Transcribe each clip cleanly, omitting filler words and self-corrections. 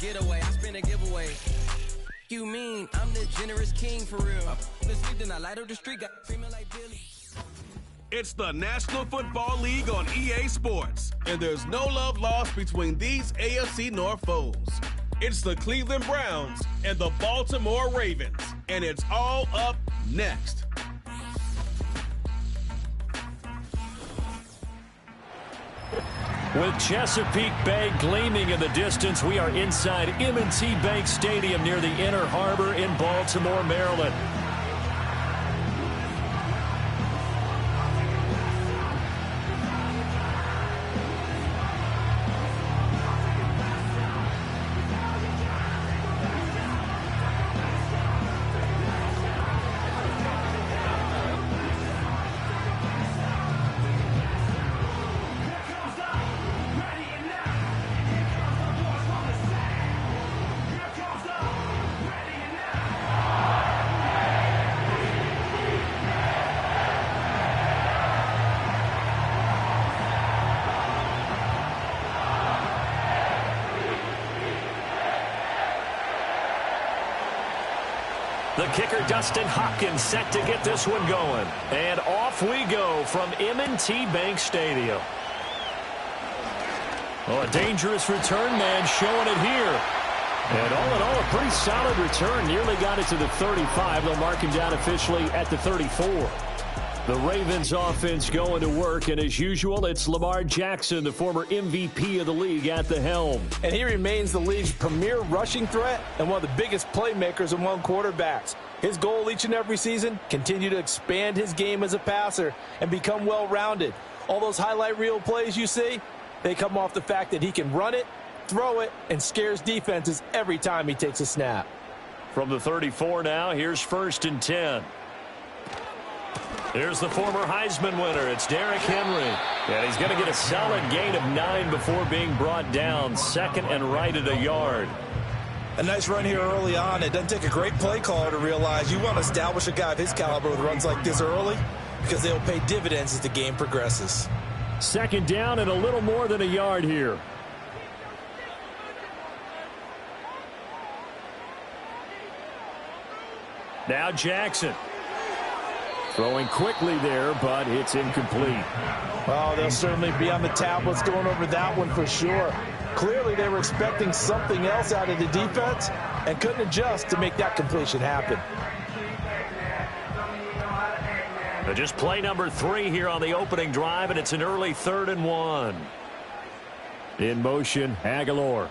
getaway. I spin a giveaway. You mean I'm the generous king for real? The sleep, then I light up the street, got screaming like Billy. It's the National Football League on EA Sports, and there's no love lost between these AFC North foes. It's the Cleveland Browns and the Baltimore Ravens, and it's all up next. With Chesapeake Bay gleaming in the distance, we are inside M&T Bank Stadium near the Inner Harbor in Baltimore, Maryland. The kicker, Dustin Hopkins, set to get this one going. And off we go from M&T Bank Stadium. Oh, a dangerous return man showing it here. And all in all, a pretty solid return. Nearly got it to the 35. They'll mark him down officially at the 34. The Ravens offense going to work, and as usual, it's Lamar Jackson, the former MVP of the league, at the helm. And he remains the league's premier rushing threat and one of the biggest playmakers among quarterbacks. His goal each and every season, continue to expand his game as a passer and become well-rounded. All those highlight reel plays you see, they come off the fact that he can run it, throw it, and scares defenses every time he takes a snap. From the 34 now, here's 1st and 10. Here's the former Heisman winner. It's Derrick Henry. And he's going to get a solid gain of 9 before being brought down. 2nd and right at a yard. A nice run here early on. It doesn't take a great play caller to realize you want to establish a guy of his caliber with runs like this early because they'll pay dividends as the game progresses. 2nd down and a little more than a yard here. Now Jackson. Throwing quickly there, but it's incomplete. Well, they'll certainly be on the tablets going over that one for sure. Clearly, they were expecting something else out of the defense and couldn't adjust to make that completion happen. Just play number 3 here on the opening drive, and it's an early 3rd and 1. In motion, Aguilar.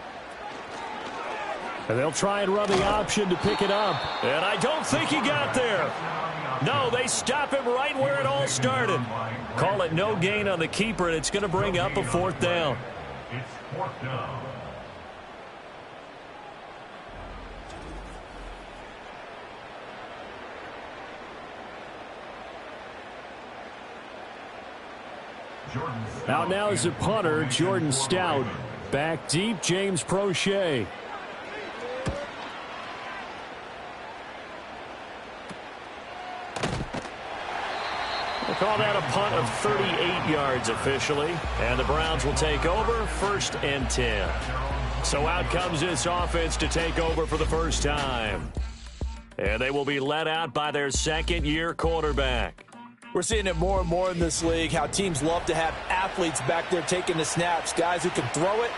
And they'll try and run the option to pick it up. And I don't think he got there. No, they stop him right where it all started. Call it no gain on the keeper, and it's going to bring up a 4th down. It's 4th down. Out now is a punter, Jordan Stout. Back deep, James Prochet. We'll call that a punt of 38 yards officially. And the Browns will take over, 1st and 10. So out comes this offense to take over for the first time. And they will be led out by their 2nd-year quarterback. We're seeing it more and more in this league, how teams love to have athletes back there taking the snaps, guys who can throw it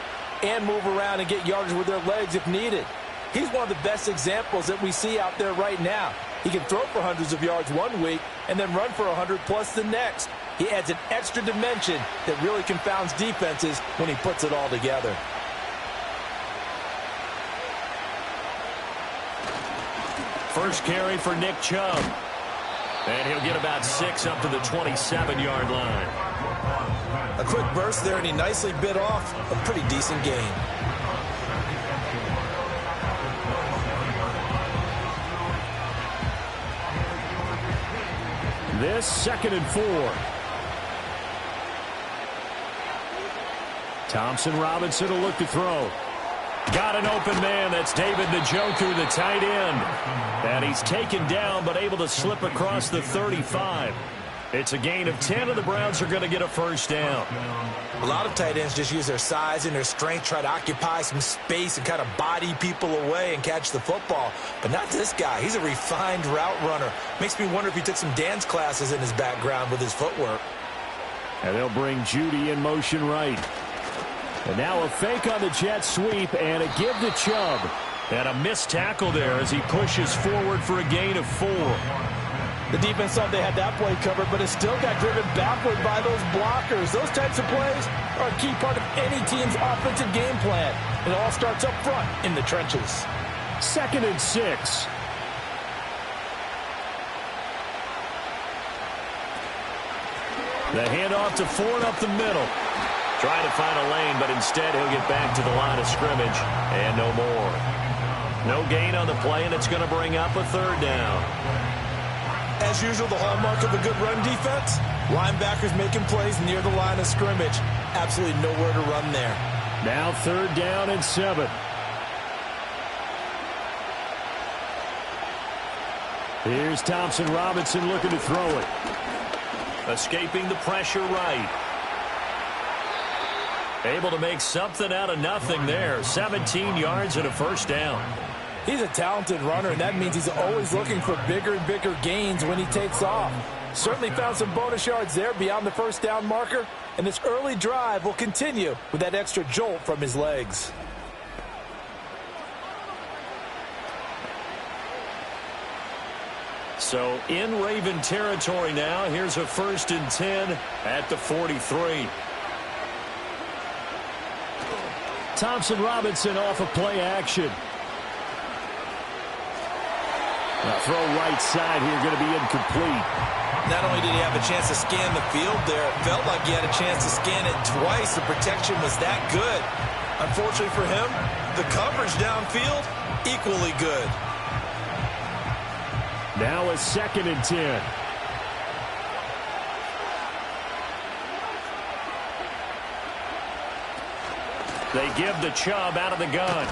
and move around and get yardage with their legs if needed. He's one of the best examples that we see out there right now. He can throw for hundreds of yards one week and then run for 100+ the next. He adds an extra dimension that really confounds defenses when he puts it all together. First carry for Nick Chubb. And he'll get about 6 up to the 27-yard line. A quick burst there, and he nicely bit off a pretty decent gain. This 2nd and 4. Thompson Robinson will look to throw. Got an open man. That's David Njoku, the tight end. And he's taken down but able to slip across the 35. It's a gain of 10, and the Browns are going to get a first down. A lot of tight ends just use their size and their strength, try to occupy some space and kind of body people away and catch the football. But not this guy. He's a refined route runner. Makes me wonder if he took some dance classes in his background with his footwork. And they'll bring Judy in motion right. And now a fake on the jet sweep and a give to Chubb. And a missed tackle there as he pushes forward for a gain of 4. The defense thought they had that play covered, but it still got driven backward by those blockers. Those types of plays are a key part of any team's offensive game plan. It all starts up front in the trenches. 2nd and 6. The handoff to Ford up the middle. Trying to find a lane, but instead he'll get back to the line of scrimmage. And no more. No gain on the play, and it's going to bring up a 3rd down. As usual, the hallmark of a good run defense, linebackers making plays near the line of scrimmage. Absolutely nowhere to run there. Now 3rd down and 7. Here's Thompson Robinson looking to throw it. Escaping the pressure right. Able to make something out of nothing there. 17 yards and a first down. He's a talented runner, and that means he's always looking for bigger and bigger gains when he takes off. Certainly found some bonus yards there beyond the first down marker, and this early drive will continue with that extra jolt from his legs. So in Raven territory now. Here's a 1st and 10 at the 43. Thompson Robinson off of play action. Now throw right side here, going to be incomplete. Not only did he have a chance to scan the field there, it felt like he had a chance to scan it twice. The protection was that good. Unfortunately for him, the coverage downfield, equally good. Now a 2nd and 10. They give the Chubb out of the gun.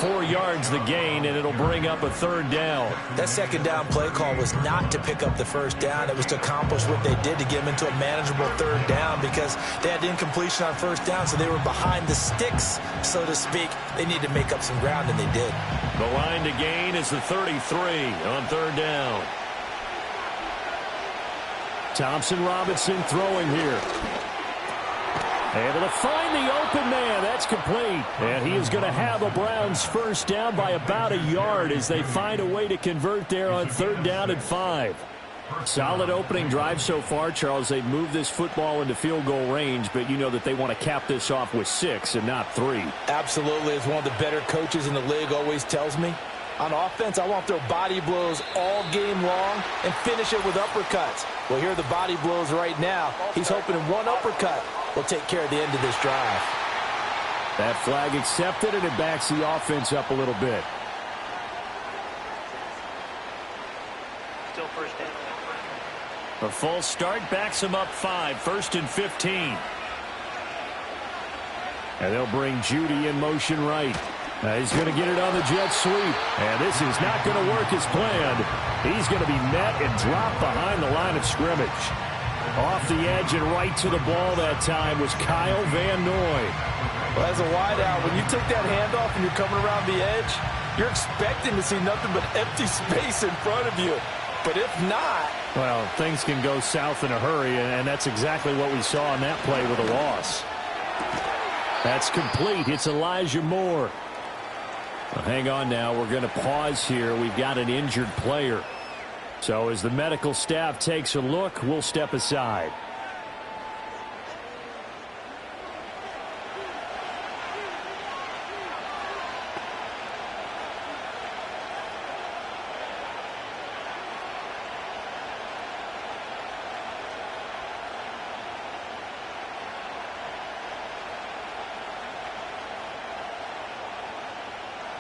4 yards the gain, and it'll bring up a 3rd down. That 2nd down play call was not to pick up the 1st down. It was to accomplish what they did to get them into a manageable 3rd down because they had incompletion on 1st down, so they were behind the sticks, so to speak. They needed to make up some ground, and they did. The line to gain is the 33 on 3rd down. Thompson Robinson throwing here. Able to find the open man. That's complete. And he is going to have a Browns first down by about a yard as they find a way to convert there on 3rd down and 5. Solid opening drive so far, Charles. They've moved this football into field goal range, but you know that they want to cap this off with 6 and not 3. Absolutely. As one of the better coaches in the league always tells me, on offense, I want to throw body blows all game long and finish it with uppercuts. Well, here are the body blows right now. He's hoping in one uppercut will take care of the end of this drive. That flag accepted, and it backs the offense up a little bit. Still first down. A full start backs him up 5, 1st and 15. And they'll bring Judy in motion right. Now he's going to get it on the jet sweep. And this is not going to work as planned. He's going to be met and dropped behind the line of scrimmage. Off the edge and right to the ball that time was Kyle Van Noy. Well, as a wideout, when you take that handoff and you're coming around the edge, you're expecting to see nothing but empty space in front of you. But if not... Well, things can go south in a hurry, and that's exactly what we saw on that play with a loss. That's complete. It's Elijah Moore. Well, hang on now. We're going to pause here. We've got an injured player. So as the medical staff takes a look, we'll step aside.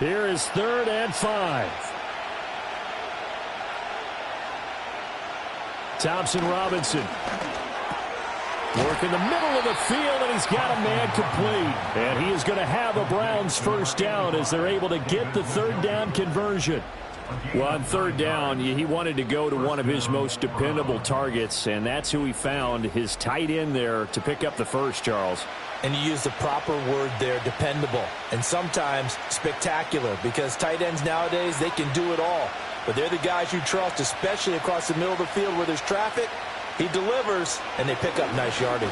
Here is 3rd and 5. Thompson Robinson. Work in the middle of the field, and he's got a man complete. And he is going to have a Browns first down as they're able to get the 3rd down conversion. Well, on third down, he wanted to go to one of his most dependable targets, and that's who he found, his tight end there, to pick up the first, Charles. And you use the proper word there, dependable, and sometimes spectacular, because tight ends nowadays, they can do it all. But they're the guys you trust, especially across the middle of the field where there's traffic. He delivers, and they pick up nice yardage.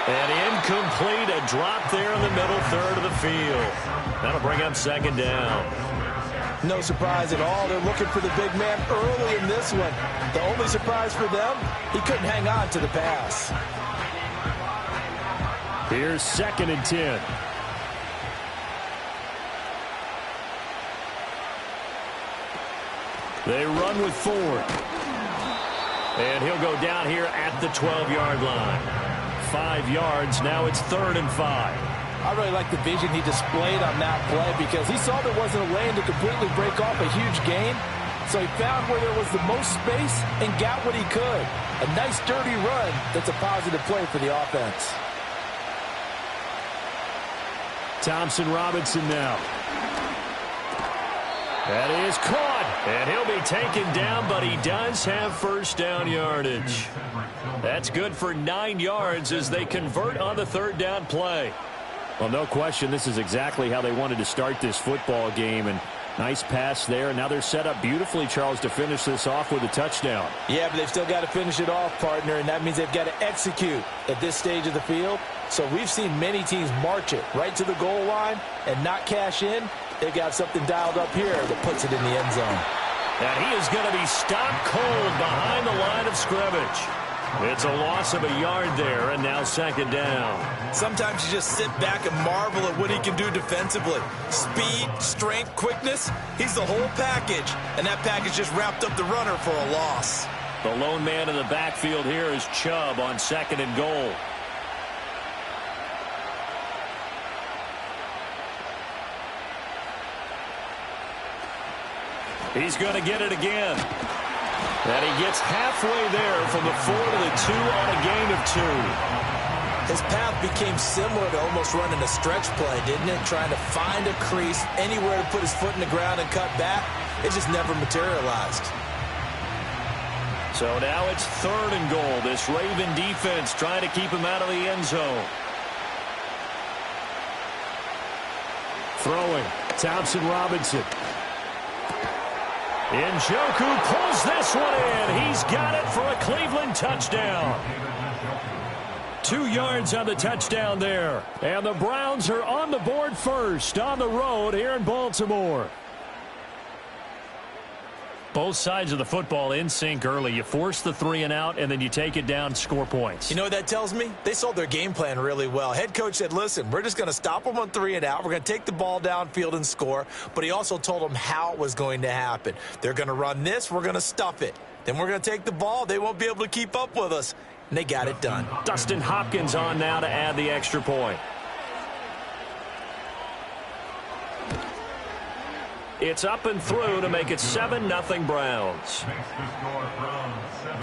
And incomplete, a drop there in the middle third of the field. That'll bring up second down. No surprise at all. They're looking for the big man early in this one. The only surprise for them, he couldn't hang on to the pass. Here's 2nd and 10. They run with Ford. And he'll go down here at the 12-yard line. 5 yards. Now it's 3rd and 5. I really like the vision he displayed on that play because he saw there wasn't a lane to completely break off a huge gain. So he found where there was the most space and got what he could. A nice, dirty run that's a positive play for the offense. Thompson Robinson now. That is caught. And he'll be taken down, but he does have first down yardage. That's good for 9 yards as they convert on the 3rd down play. Well, no question, this is exactly how they wanted to start this football game. And nice pass there. Now they're set up beautifully, Charles, to finish this off with a touchdown. Yeah, but they've still got to finish it off, partner, and that means they've got to execute at this stage of the field. So we've seen many teams march it right to the goal line and not cash in. They've got something dialed up here that puts it in the end zone. And he is going to be stopped cold behind the line of scrimmage. It's a loss of a yard there, and now 2nd down. Sometimes you just sit back and marvel at what he can do defensively. Speed, strength, quickness, he's the whole package. And that package just wrapped up the runner for a loss. The lone man in the backfield here is Chubb on 2nd and goal. He's going to get it again. And he gets halfway there from the 4 to the 2 on a gain of 2. His path became similar to almost running a stretch play, didn't it? Trying to find a crease, anywhere to put his foot in the ground and cut back. It just never materialized. So now it's 3rd and goal. This Raven defense trying to keep him out of the end zone. Throwing, Thompson Robinson. Njoku pulls this one in. He's got it for a Cleveland touchdown. 2 yards on the touchdown there. And the Browns are on the board first on the road here in Baltimore. Both sides of the football in sync early. You force the 3 and out, and then you take it down, score points. You know what that tells me? They sold their game plan really well. Head coach said, listen, we're just going to stop them on 3 and out. We're going to take the ball downfield and score. But he also told them how it was going to happen. They're going to run this. We're going to stuff it. Then we're going to take the ball. They won't be able to keep up with us. And they got it done. Dustin Hopkins on now to add the extra point. It's up and through to make it 7-0 Browns.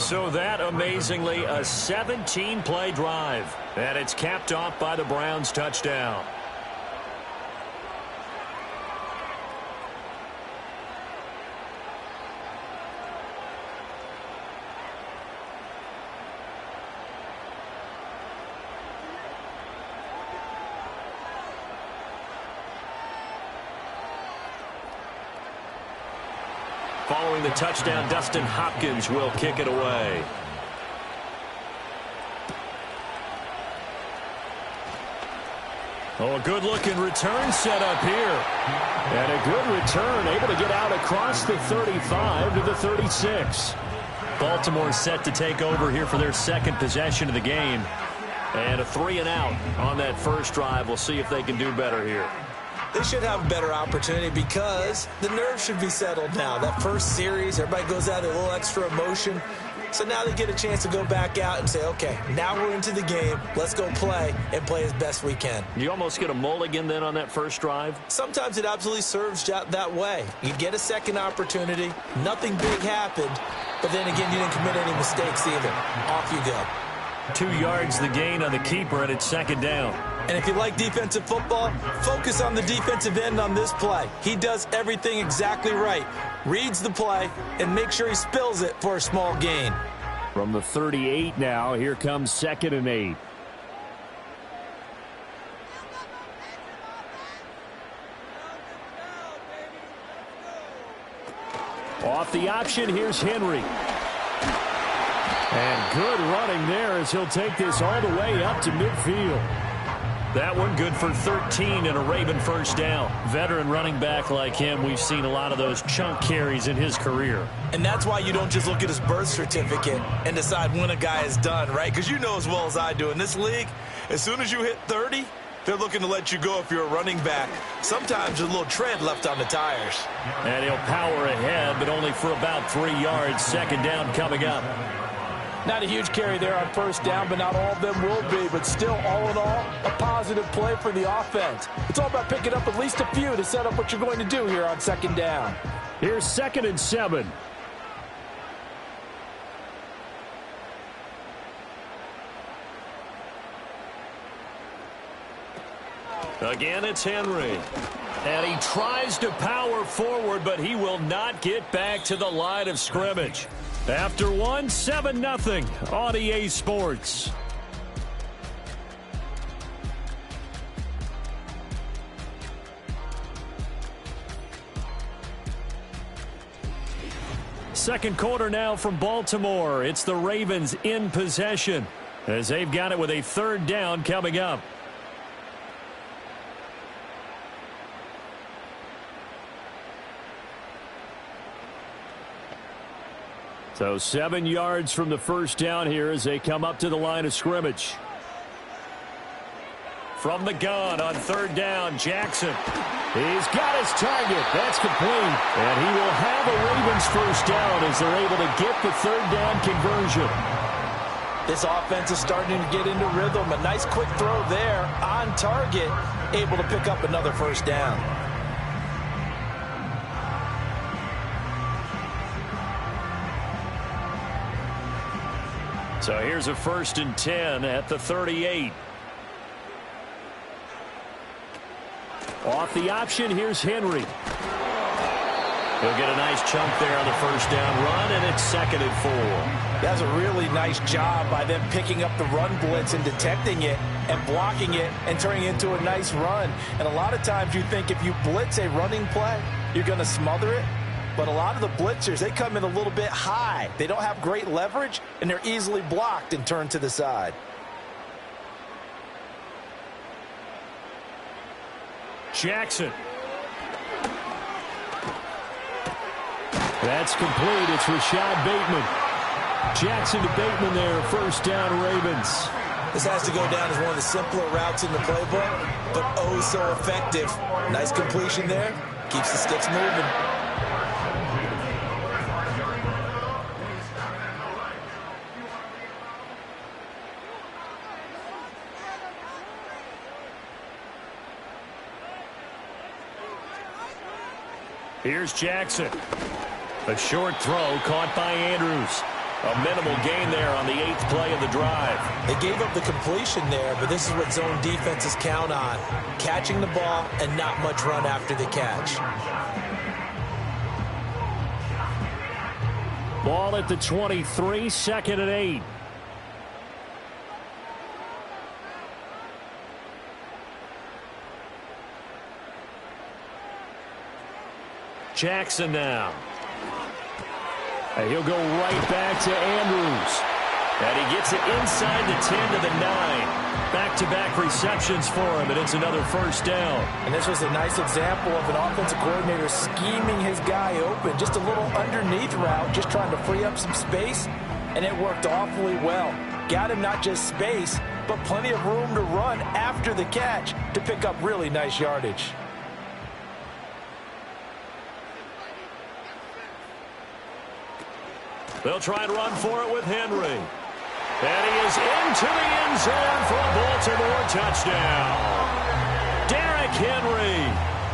So that, amazingly, a 17-play drive. And it's capped off by the Browns touchdown. Following the touchdown, Dustin Hopkins will kick it away. Oh, a good-looking return set up here. And a good return, able to get out across the 35 to the 36. Baltimore set to take over here for their 2nd possession of the game. And a 3 and out on that first drive. We'll see if they can do better here. They should have a better opportunity because the nerves should be settled now. That first series, everybody goes out with a little extra emotion. So now they get a chance to go back out and say, okay, now we're into the game. Let's go play and play as best we can. You almost get a mulligan then on that first drive? Sometimes it absolutely serves that way. You get a second opportunity. Nothing big happened. But then again, you didn't commit any mistakes either. Off you go. 2 yards the gain on the keeper, and it's 2nd down. And if you like defensive football, focus on the defensive end on this play. He does everything exactly right. Reads the play and makes sure he spills it for a small gain. From the 38 now, here comes 2nd and 8. Off the option, here's Henry. And good running there as he'll take this all the way up to midfield. That one good for 13 and a Raven first down. Veteran running back like him, we've seen a lot of those chunk carries in his career. And that's why you don't just look at his birth certificate and decide when a guy is done, right? Because you know as well as I do, in this league, as soon as you hit 30, they're looking to let you go if you're a running back. Sometimes there's a little tread left on the tires. And he'll power ahead, but only for about 3 yards. 2nd down coming up. Not a huge carry there on first down, but not all of them will be. But still, all in all, a positive play for the offense. It's all about picking up at least a few to set up what you're going to do here on 2nd down. Here's 2nd and 7. Again, it's Henry. And he tries to power forward, but he will not get back to the line of scrimmage. After one, 7-0 on EA Sports. Second quarter now from Baltimore. It's the Ravens in possession as they've got it with a 3rd down coming up. So 7 yards from the first down here as they come up to the line of scrimmage. From the gun on 3rd down, Jackson. He's got his target. That's complete. And he will have a Ravens first down as they're able to get the 3rd down conversion. This offense is starting to get into rhythm. A nice quick throw there on target, able to pick up another first down. So here's a 1st and 10 at the 38. Off the option, here's Henry. He'll get a nice chunk there on the first down run, and it's 2nd and 4. That's a really nice job by them picking up the run blitz and detecting it and blocking it and turning it into a nice run. And a lot of times you think if you blitz a running play, you're going to smother it. But a lot of the blitzers, they come in a little bit high. They don't have great leverage, and they're easily blocked and turned to the side. Jackson. That's complete. It's Rashad Bateman. Jackson to Bateman there. First down, Ravens. This has to go down as one of the simpler routes in the playbook, but oh so effective. Nice completion there. Keeps the sticks moving. Here's Jackson. A short throw caught by Andrews. A minimal gain there on the 8th play of the drive. They gave up the completion there, but this is what zone defenses count on. Catching the ball and not much run after the catch. Ball at the 23, 2nd and 8. Jackson now. And he'll go right back to Andrews. And he gets it inside the 10 to the 9. Back-to-back receptions for him, and it's another first down. And this was a nice example of an offensive coordinator scheming his guy open. Just a little underneath route, just trying to free up some space, and it worked awfully well. Got him not just space, but plenty of room to run after the catch to pick up really nice yardage. They'll try and run for it with Henry. And he is into the end zone for a Baltimore touchdown. Derrick Henry,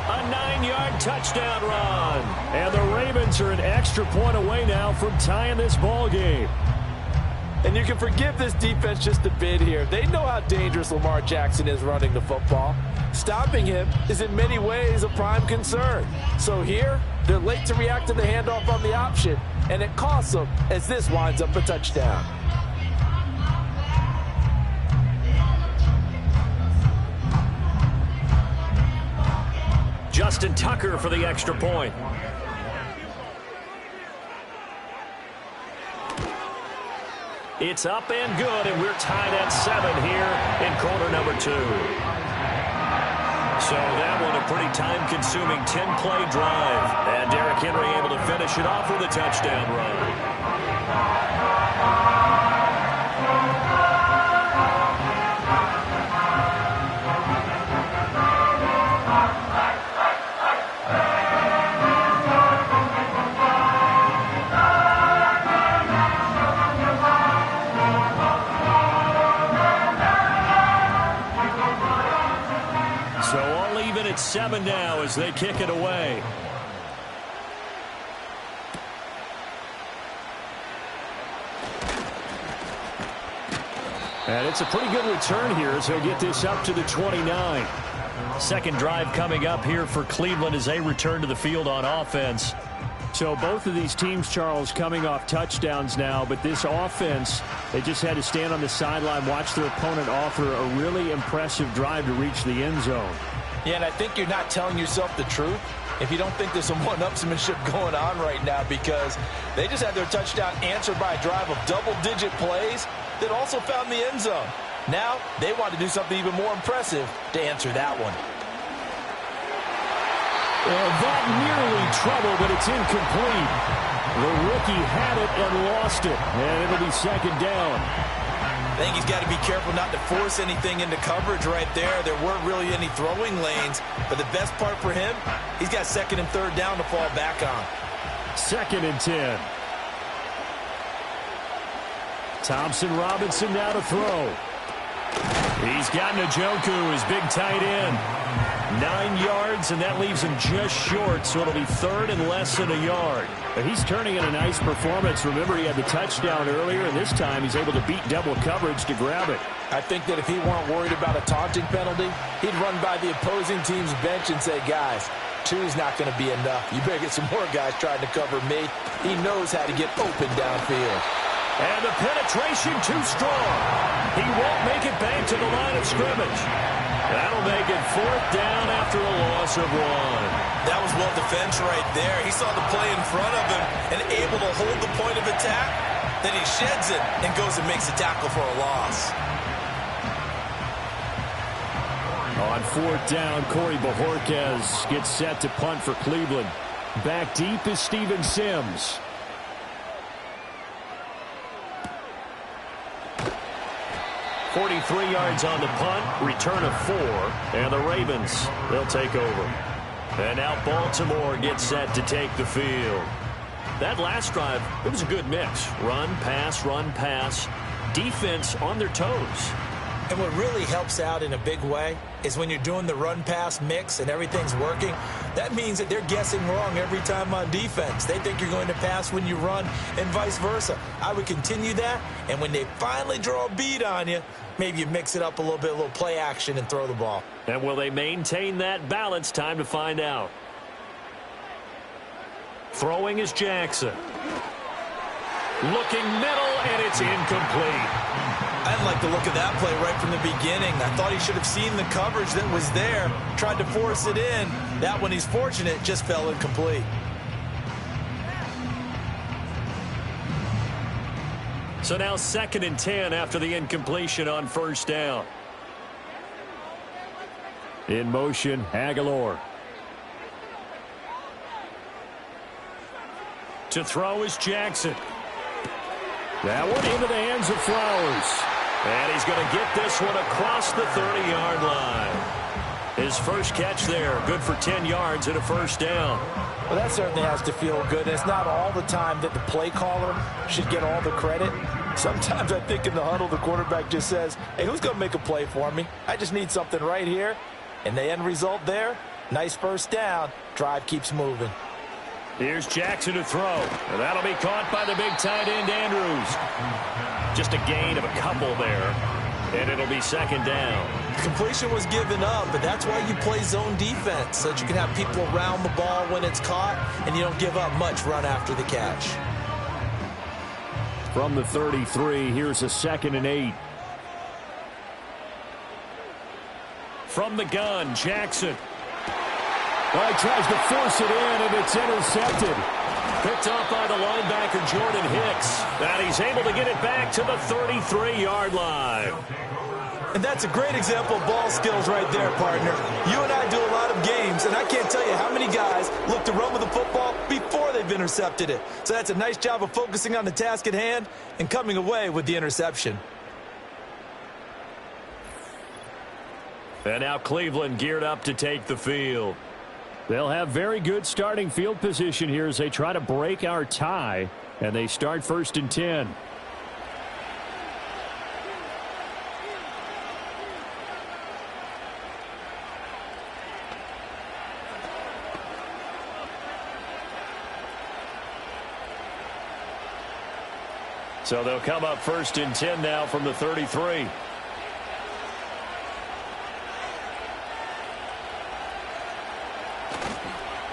a 9-yard touchdown run. And the Ravens are an extra point away now from tying this ball game. And you can forgive this defense just a bit here. They know how dangerous Lamar Jackson is running the football. Stopping him is in many ways a prime concern. So here, they're late to react to the handoff on the option, and it costs them as this winds up a touchdown. Justin Tucker for the extra point. It's up and good, and we're tied at 7 here in quarter number 2. So that one a pretty time-consuming 10-play drive. And Derrick Henry able to finish it off with a touchdown run. So all even at 7 now as they kick it away. And it's a pretty good return here as he'll get this up to the 29. Second drive coming up here for Cleveland as they return to the field on offense. So both of these teams, Charles, coming off touchdowns now, but this offense, they just had to stand on the sideline, watch their opponent offer a really impressive drive to reach the end zone. Yeah, and I think you're not telling yourself the truth if you don't think there's some one-upsmanship going on right now, because they just had their touchdown answered by a drive of double-digit plays that also found the end zone. Now they want to do something even more impressive to answer that one. And that nearly trouble, but it's incomplete. The rookie had it and lost it, and it'll be second down. I think he's got to be careful not to force anything into coverage right there. There weren't really any throwing lanes, but the best part for him, he's got second and third down to fall back on. Second and 10. Thompson Robinson now to throw. He's got Njoku, his big tight end. 9 yards, and that leaves him just short, so it'll be third and less than a yard. But he's turning in a nice performance. Remember, he had the touchdown earlier, and this time he's able to beat double coverage to grab it. I think that if he weren't worried about a taunting penalty, he'd run by the opposing team's bench and say, guys, 2's not going to be enough. You better get some more guys trying to cover me. He knows how to get open downfield. And the penetration too strong. He won't make it back to the line of scrimmage. That'll make it fourth down after a loss of 1. That was well defense right there. He saw the play in front of him and able to hold the point of attack. Then he sheds it and goes and makes a tackle for a loss. On fourth down, Corey Bojorquez gets set to punt for Cleveland. Back deep is Steven Sims. .43 yards on the punt, return of 4, and the Ravens, they'll take over. And now Baltimore gets set to take the field. That last drive, it was a good mix. Run, pass, defense on their toes. And what really helps out in a big way is when you're doing the run-pass mix and everything's working, that means that they're guessing wrong every time on defense. They think you're going to pass when you run and vice versa. I would continue that, and when they finally draw a bead on you, maybe you mix it up a little bit, a little play action, and throw the ball. And will they maintain that balance? Time to find out. Throwing is Jackson. Looking middle, and it's incomplete. I didn't like the look of that play right from the beginning. I thought he should have seen the coverage that was there, tried to force it in. That one, he's fortunate, just fell incomplete. So now second and 10 after the incompletion on first down. In motion, Aguilar. To throw is Jackson. That one into the hands of Flowers. And he's going to get this one across the 30-yard line. His first catch there, good for 10 yards and a first down. Well, that certainly has to feel good. And it's not all the time that the play caller should get all the credit. Sometimes I think in the huddle, the quarterback just says, hey, who's going to make a play for me? I just need something right here. And the end result there, nice first down. Drive keeps moving. Here's Jackson to throw. And that'll be caught by the big tight end, Andrews. Just a gain of a couple there, and it'll be second down. Completion was given up, but that's why you play zone defense, so that you can have people around the ball when it's caught, and you don't give up much run after the catch. From the 33, here's a 2nd and 8. From the gun, Jackson. Well, he tries to force it in, and it's intercepted. Picked off by the linebacker, Jordan Hicks. And he's able to get it back to the 33-yard line. And that's a great example of ball skills right there, partner. You and I do a lot of games, and I can't tell you how many guys look to run with the football before they've intercepted it. So that's a nice job of focusing on the task at hand and coming away with the interception. And now Cleveland geared up to take the field. They'll have very good starting field position here as they try to break our tie, and they start 1st and 10. So they'll come up 1st and 10 now from the 33.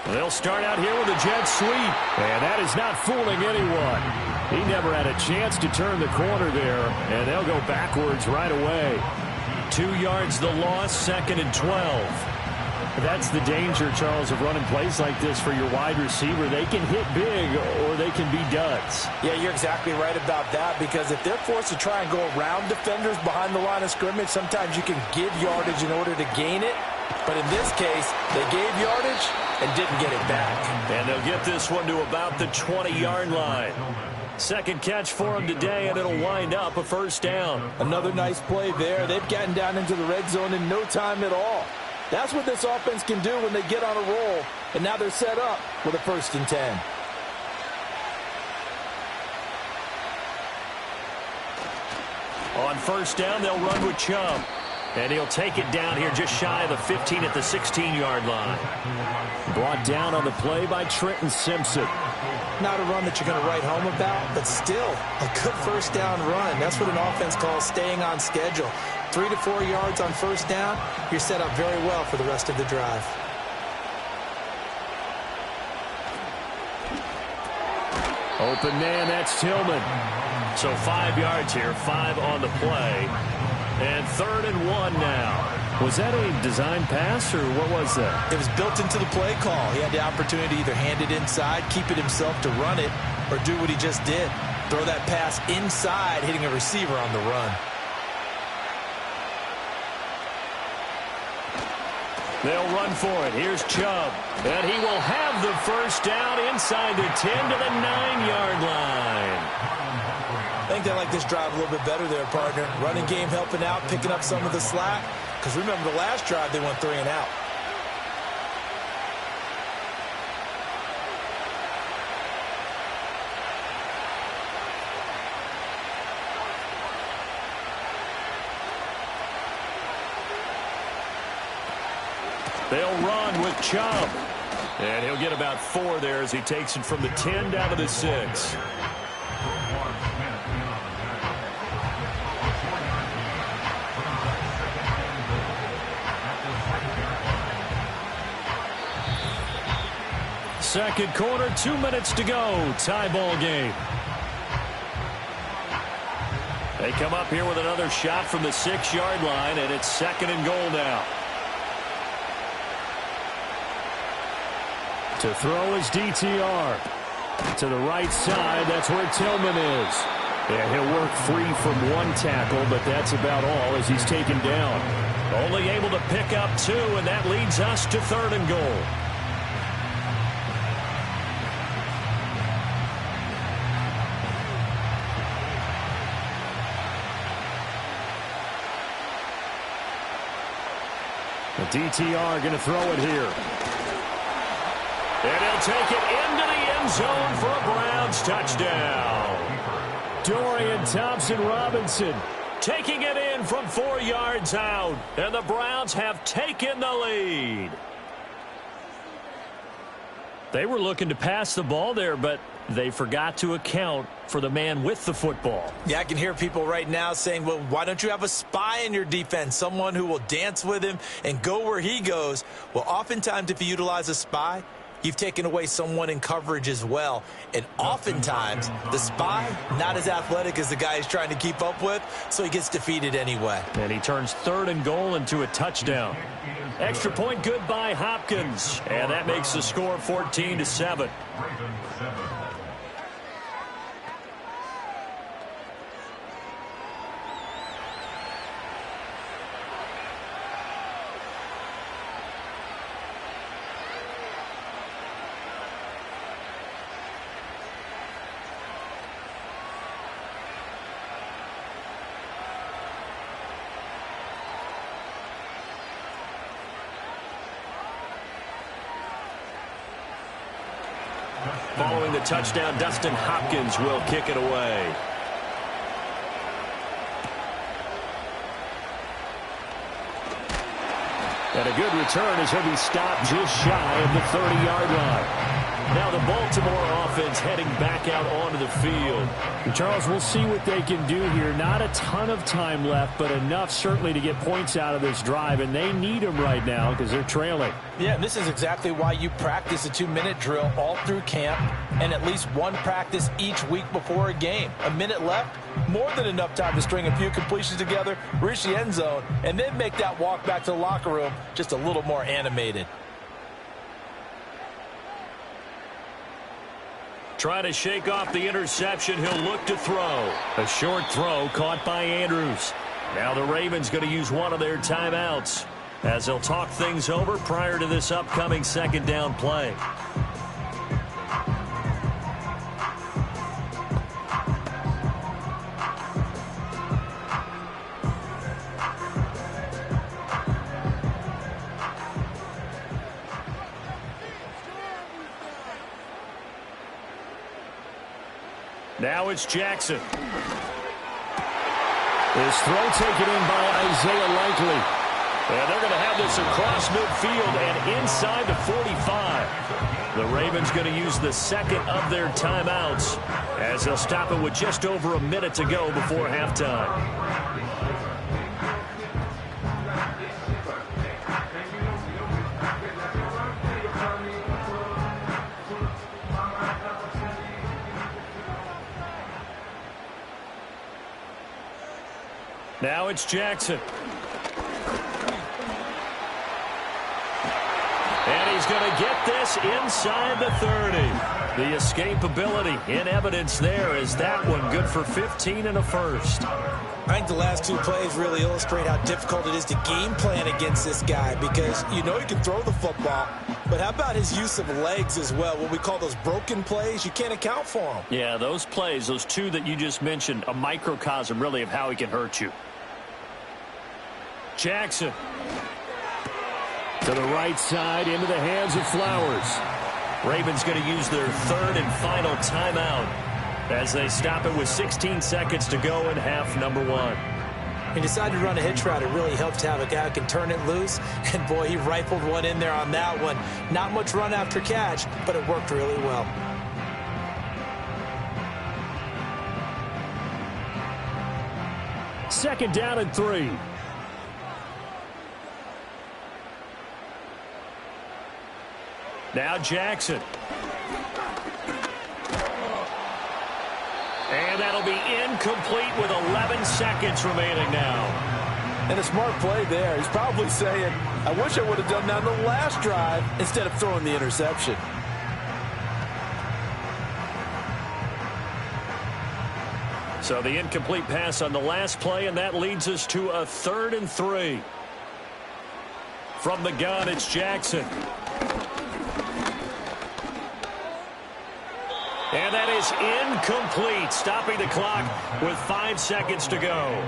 They'll start out here with a jet sweep. And that is not fooling anyone. He never had a chance to turn the corner there, and they'll go backwards right away. 2 yards the loss, 2nd and 12. That's the danger, Charles, of running plays like this for your wide receiver. They can hit big or they can be duds. Yeah, you're exactly right about that, because if they're forced to try and go around defenders behind the line of scrimmage, sometimes you can give yardage in order to gain it. But in this case, they gave yardage and didn't get it back. And they'll get this one to about the 20-yard line. Second catch for him today, and it'll wind up a 1st down. Another nice play there. They've gotten down into the red zone in no time at all. That's what this offense can do when they get on a roll. And now they're set up with a 1st and 10. On 1st down, they'll run with Chubb. And he'll take it down here just shy of the 15 at the 16-yard line. Brought down on the play by Trenton Simpson. Not a run that you're going to write home about, but still a good 1st down run. That's what an offense calls staying on schedule. 3 to 4 yards on 1st down, you're set up very well for the rest of the drive. Open man, that's Tillman. So 5 yards here, 5 on the play. And 3rd and 1 now. Was that a design pass, or what was that? It was built into the play call. He had the opportunity to either hand it inside, keep it himself to run it, or do what he just did. Throw that pass inside, hitting a receiver on the run. They'll run for it. Here's Chubb. And he will have the 1st down inside the 10 to the 9-yard line. I think they like this drive a little bit better there, partner. Running game helping out, picking up some of the slack. Because remember, the last drive, they went 3 and out. They'll run with Chubb. And he'll get about 4 there as he takes it from the 10 down to the 6. Second quarter, 2 minutes to go. Tie ball game. They come up here with another shot from the 6-yard line, and it's 2nd and goal now. To throw is DTR. To the right side, that's where Tillman is. Yeah, he'll work free from 1 tackle, but that's about all as he's taken down. Only able to pick up 2, and that leads us to 3rd and goal. The DTR going to throw it here. And he'll take it into the end zone for a Browns touchdown. Dorian Thompson-Robinson taking it in from 4 yards out. And the Browns have taken the lead. They were looking to pass the ball there, but they forgot to account for the man with the football. Yeah, I can hear people right now saying, well, why don't you have a spy in your defense, someone who will dance with him and go where he goes? Well, oftentimes if you utilize a spy, you've taken away someone in coverage as well. And oftentimes, the spy, not as athletic as the guy he's trying to keep up with, so he gets defeated anyway. And he turns 3rd and goal into a touchdown. Extra point good by Hopkins. And that makes the score 14-7. Following the touchdown, Dustin Hopkins will kick it away. And a good return as he'll be stopped just shy of the 30-yard line. Now the Baltimore offense heading back out onto the field. And Charles, we'll see what they can do here. Not a ton of time left, but enough certainly to get points out of this drive, and they need them right now because they're trailing. Yeah, and this is exactly why you practice a 2-minute drill all through camp and at least one practice each week before a game. A minute left, more than enough time to string a few completions together, reach the end zone, and then make that walk back to the locker room just a little more animated. Trying to shake off the interception, he'll look to throw. A short throw caught by Andrews. Now the Ravens going to use one of their timeouts as they'll talk things over prior to this upcoming 2nd down play. Now it's Jackson. His throw taken in by Isaiah Likely. And they're going to have this across midfield and inside the 45. The Ravens going to use the 2nd of their timeouts as they'll stop it with just over a minute to go before halftime. Now it's Jackson. And he's going to get this inside the 30. The escapability in evidence there is that one good for 15 and a first. I think the last 2 plays really illustrate how difficult it is to game plan against this guy because you know he can throw the football, but how about his use of legs as well? What we call those broken plays, you can't account for them. Yeah, those plays, those 2 that you just mentioned, a microcosm really of how he can hurt you. Jackson. To the right side, into the hands of Flowers. Ravens going to use their 3rd and final timeout as they stop it with 16 seconds to go in half number 1. He decided to run a hitch route. It really helps to have a guy who can turn it loose. And, boy, he rifled one in there on that one. Not much run after catch, but it worked really well. Second down and 3. Now Jackson. And that'll be incomplete with 11 seconds remaining now. And a smart play there. He's probably saying, I wish I would have done that on the last drive instead of throwing the interception. So the incomplete pass on the last play, and that leads us to a 3rd and 3. From the gun, it's Jackson. And that is incomplete, stopping the clock with 5 seconds to go.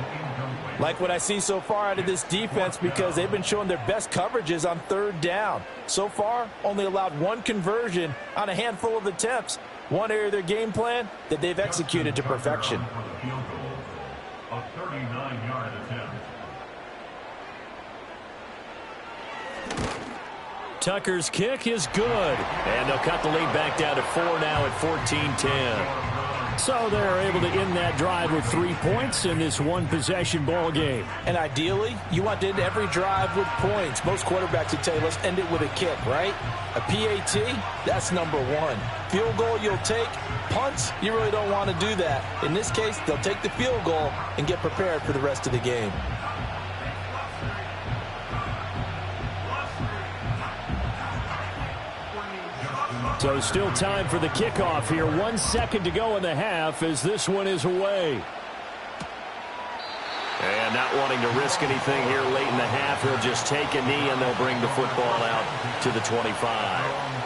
Like what I see so far out of this defense because they've been showing their best coverages on 3rd down. So far, only allowed 1 conversion on a handful of attempts. One area of their game plan that they've executed to perfection. A 39-yard attempt. Tucker's kick is good. And they'll cut the lead back down to 4 now at 14-10. So they're able to end that drive with 3 points in this one-possession ball game. And ideally, you want to end every drive with points. Most quarterbacks would tell you, let's end it with a kick, right? A PAT, that's number one. Field goal you'll take. Punts, you really don't want to do that. In this case, they'll take the field goal and get prepared for the rest of the game. So still time for the kickoff here. 1 second to go in the half as this one is away. And not wanting to risk anything here late in the half, he'll just take a knee and they'll bring the football out to the 25.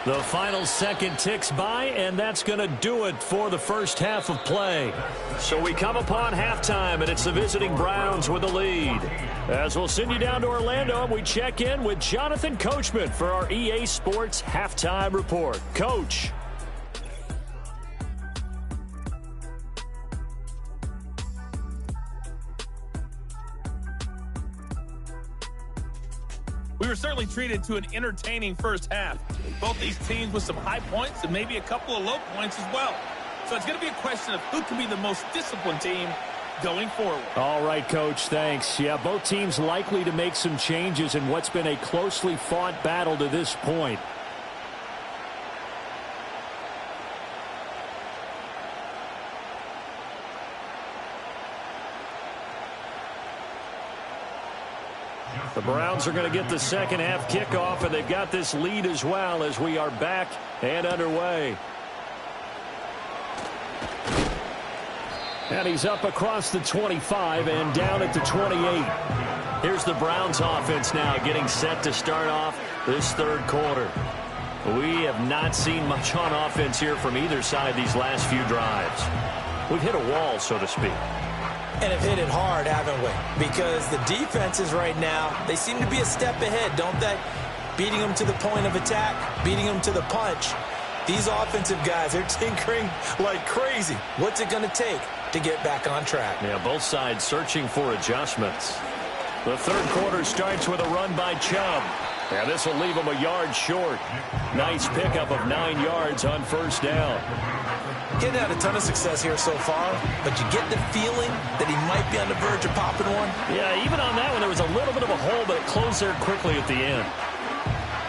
The final second ticks by, and that's going to do it for the first half of play. So we come upon halftime, and it's the visiting Browns with the lead. As we'll send you down to Orlando, and we check in with Jonathan Coachman for our EA Sports Halftime Report. Coach. We were certainly treated to an entertaining first half. Both these teams with some high points and maybe a couple of low points as well. So it's going to be a question of who can be the most disciplined team going forward. All right, Coach, thanks. Yeah, both teams likely to make some changes in what's been a closely fought battle to this point. The Browns are going to get the second half kickoff, and they've got this lead as well as we are back and underway. And he's up across the 25 and down at the 28. Here's the Browns offense now getting set to start off this third quarter. We have not seen much on offense here from either side these last few drives. We've hit a wall, so to speak. And have hit it hard, haven't we? Because the defenses right now, they seem to be a step ahead, don't they? Beating them to the point of attack, beating them to the punch. These offensive guys, they're tinkering like crazy. What's it going to take to get back on track? Yeah, both sides searching for adjustments. The third quarter starts with a run by Chubb. And this will leave him a yard short. Nice pickup of 9 yards on first down. Getting had a ton of success here so far, but you get the feeling that he might be on the verge of popping one. Yeah, even on that one, there was a little bit of a hole, but it closed there quickly at the end.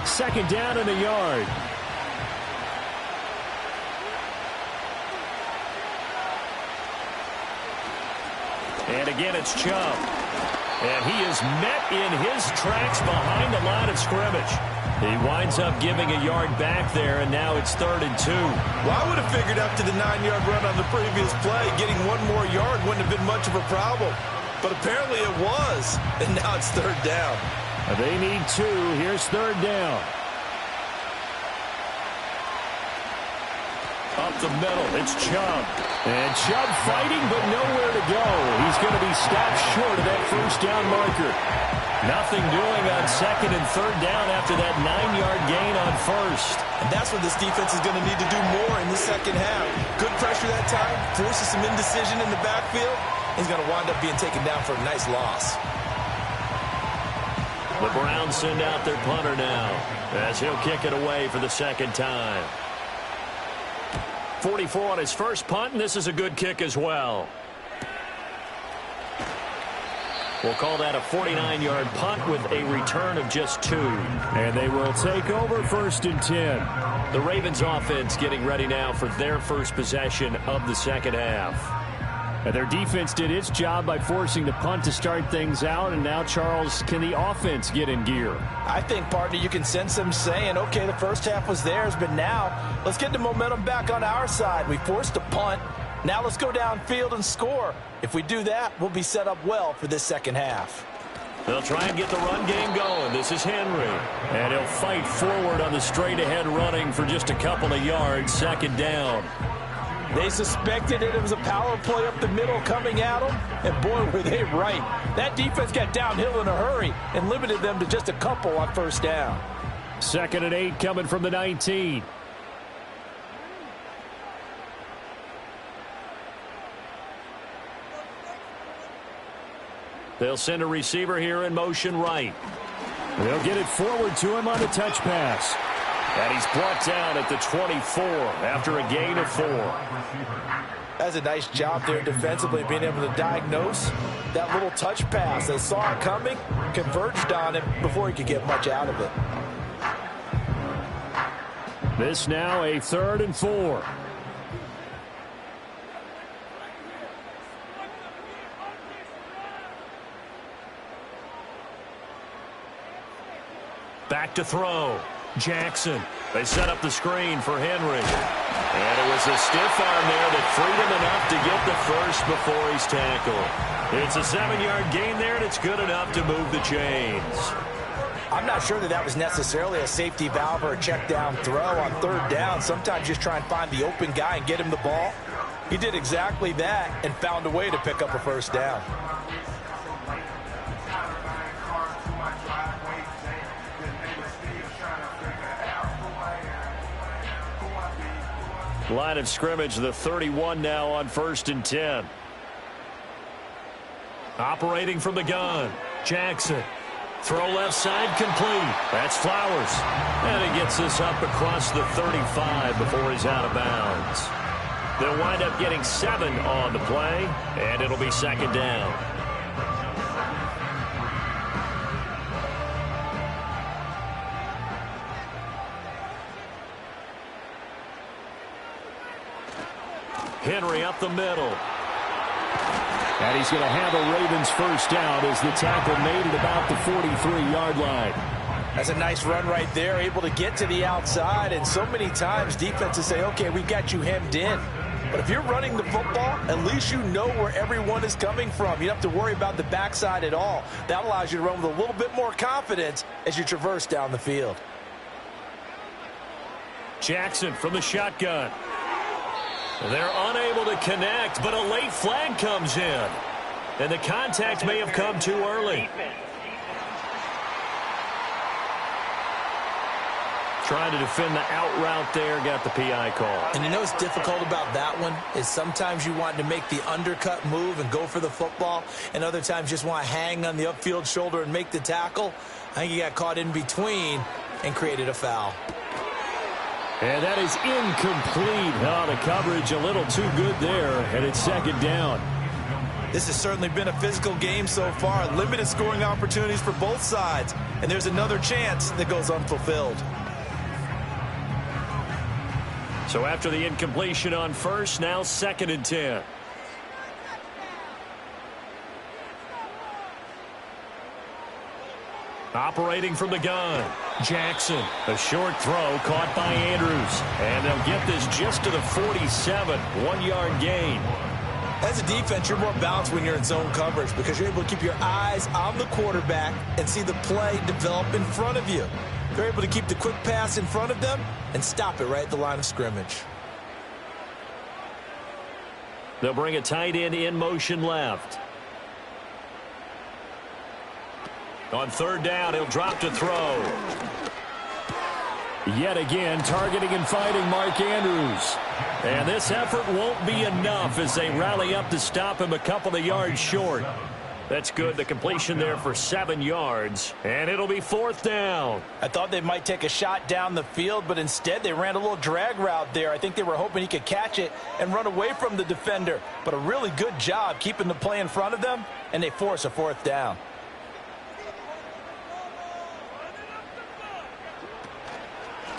Second down and a yard. And again, it's Chubb. And he is met in his tracks behind the line of scrimmage. He winds up giving a yard back there, and now it's 3rd and 2. Well, I would have figured after the 9-yard run on the previous play, getting one more yard wouldn't have been much of a problem. But apparently it was, and now it's 3rd down. They need 2. Here's 3rd down. Up the middle, it's Chubb. And Chubb fighting, but nowhere to go. He's going to be stopped short of that first down marker. Nothing doing on 2nd and 3rd down after that 9-yard gain on first. And that's what this defense is going to need to do more in the second half. Good pressure that time, forces some indecision in the backfield. He's going to wind up being taken down for a nice loss. The Browns send out their punter now as he'll kick it away for the second time. 44 on his first punt, and this is a good kick as well. We'll call that a 49-yard punt with a return of just 2. And they will take over 1st and 10. The Ravens offense getting ready now for their first possession of the second half. And their defense did its job by forcing the punt to start things out. And now, Charles, can the offense get in gear? I think, partner, you can sense them saying, okay, the first half was theirs, but now let's get the momentum back on our side. We forced a punt. Now let's go downfield and score. If we do that, we'll be set up well for this second half. They'll try and get the run game going. This is Henry. And he'll fight forward on the straight-ahead running for just a couple of yards. 2nd down. They suspected it was a power play up the middle coming at them, and boy, were they right. That defense got downhill in a hurry and limited them to just a couple on first down. 2nd and 8 coming from the 19. They'll send a receiver here in motion right. They'll get it forward to him on the touch pass. And he's brought down at the 24 after a gain of 4. That's a nice job there defensively, being able to diagnose that little touch pass. They saw it coming, converged on him before he could get much out of it. This now a 3rd and 4. Back to throw. Jackson. They set up the screen for Henry. And it was a stiff arm there that freed him enough to get the first before he's tackled. It's a 7-yard gain there, and it's good enough to move the chains. I'm not sure that was necessarily a safety valve or a check down throw on 3rd down. Sometimes just try and find the open guy and get him the ball. He did exactly that and found a way to pick up a first down. Line of scrimmage, the 31 now on 1st and 10. Operating from the gun, Jackson. Throw left side complete. That's Flowers. And he gets this up across the 35 before he's out of bounds. They'll wind up getting 7 on the play, and it'll be 2nd down. Henry up the middle. And he's going to have a Ravens first down as the tackle made at about the 43-yard line. That's a nice run right there, able to get to the outside. And so many times defenses say, okay, we've got you hemmed in. But if you're running the football, at least you know where everyone is coming from. You don't have to worry about the backside at all. That allows you to run with a little bit more confidence as you traverse down the field. Jackson from the shotgun. They're unable to connect, but a late flag comes in. And the contact may have come too early. Trying to defend the out route there, got the PI call. And you know what's difficult about that one is sometimes you want to make the undercut move and go for the football, and other times just want to hang on the upfield shoulder and make the tackle. I think he got caught in between and created a foul. And that is incomplete. Oh, the coverage a little too good there, and it's 2nd down. This has certainly been a physical game so far. Limited scoring opportunities for both sides. And there's another chance that goes unfulfilled. So after the incompletion on first, now 2nd and 10. Operating from the gun, Jackson. A short throw caught by Andrews. And they'll get this just to the 47, 1-yard gain. As a defense, you're more balanced when you're in zone coverage because you're able to keep your eyes on the quarterback and see the play develop in front of you. They're able to keep the quick pass in front of them and stop it right at the line of scrimmage. They'll bring a tight end in motion left. On 3rd down, he'll drop to throw. Yet again, targeting and fighting Mark Andrews. And this effort won't be enough as they rally up to stop him a couple of yards short. That's good. The completion there for 7 yards. And it'll be 4th down. I thought they might take a shot down the field, but instead they ran a little drag route there. I think they were hoping he could catch it and run away from the defender. But a really good job keeping the play in front of them, and they force a 4th down.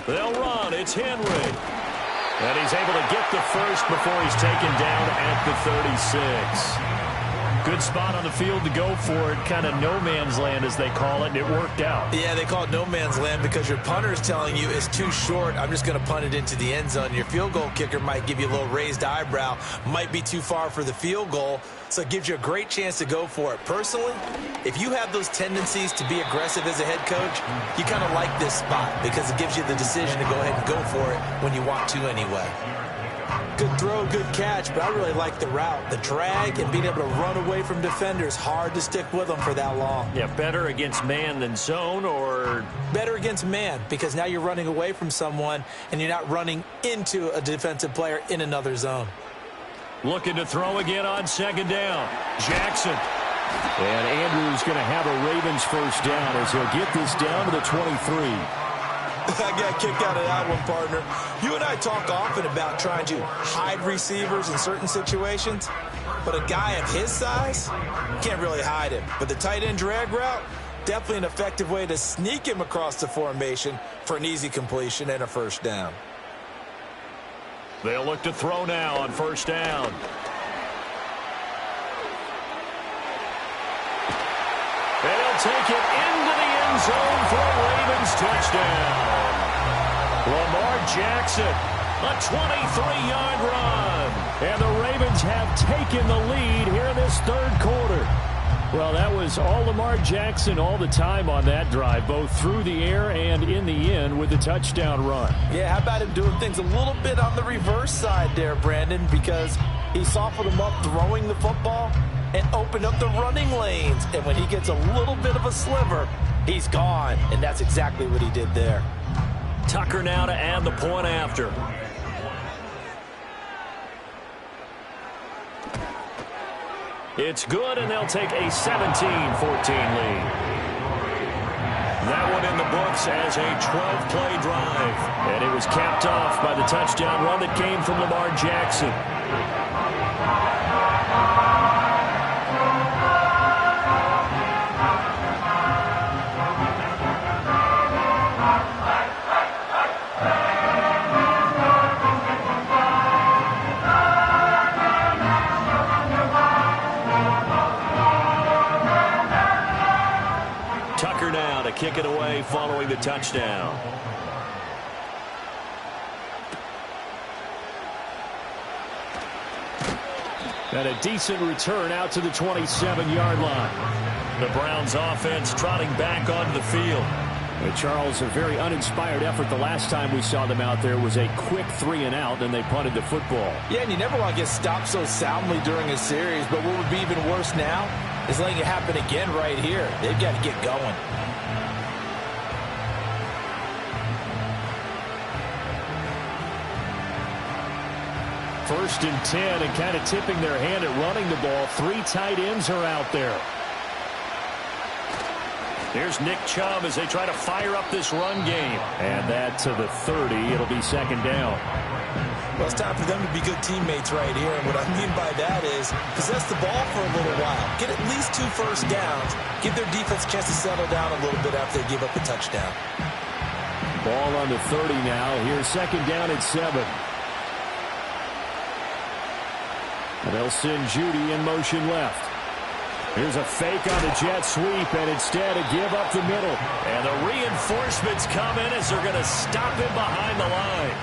They'll run. It's Henry. And he's able to get the first before he's taken down at the 36. Good spot on the field to go for it. Kind of no man's land, as they call it, and it worked out. Yeah, they call it no man's land because your punter is telling you it's too short. I'm just going to punt it into the end zone. Your field goal kicker might give you a little raised eyebrow. Might be too far for the field goal, so it gives you a great chance to go for it. Personally, if you have those tendencies to be aggressive as a head coach, you kind of like this spot because it gives you the decision to go ahead and go for it when you want to anyway. Good throw, good catch, but I really like the route. The drag and being able to run away from defenders, hard to stick with them for that long. Yeah, better against man than zone, or? Better against man, because now you're running away from someone and you're not running into a defensive player in another zone. Looking to throw again on second down. Jackson. And Andrews going to have a Ravens first down as he'll get this down to the 23. I got kicked out of that one, partner. You and I talk often about trying to hide receivers in certain situations, but a guy of his size, can't really hide him. But the tight end drag route, definitely an effective way to sneak him across the formation for an easy completion and a first down. They'll look to throw now on first down. They'll take it into the end zone for a Ravens touchdown. Lamar Jackson, a 23-yard run. And the Ravens have taken the lead here in this third quarter. Well, that was all Lamar Jackson all the time on that drive, both through the air and in the end with the touchdown run. Yeah, how about him doing things a little bit on the reverse side there, Brandon, because he softened him up throwing the football and opened up the running lanes. And when he gets a little bit of a sliver, he's gone. And that's exactly what he did there. Tucker now to add the point after. It's good, and they'll take a 17-14 lead. That one in the books as a 12-play drive. And it was capped off by the touchdown run that came from Lamar Jackson. Kick it away following the touchdown. And a decent return out to the 27-yard line. The Browns offense trotting back onto the field. Well, Charles, a very uninspired effort the last time we saw them out there was a quick 3-and-out, and they punted the football. Yeah, and you never want to get stopped so soundly during a series, but what would be even worse now is letting it happen again right here. They've got to get going. First and 10, and kind of tipping their hand at running the ball. 3 tight ends are out there. Here's Nick Chubb as they try to fire up this run game. And that to the 30. It'll be second down. Well, it's time for them to be good teammates right here. And what I mean by that is possess the ball for a little while. Get at least 2 first downs. Give their defense a chance to settle down a little bit after they give up a touchdown. Ball on the 30 now. Here's second down at 7. And they'll send Judy in motion left. Here's a fake on the jet sweep, and instead a give up the middle. And the reinforcements come in as they're going to stop him behind the line.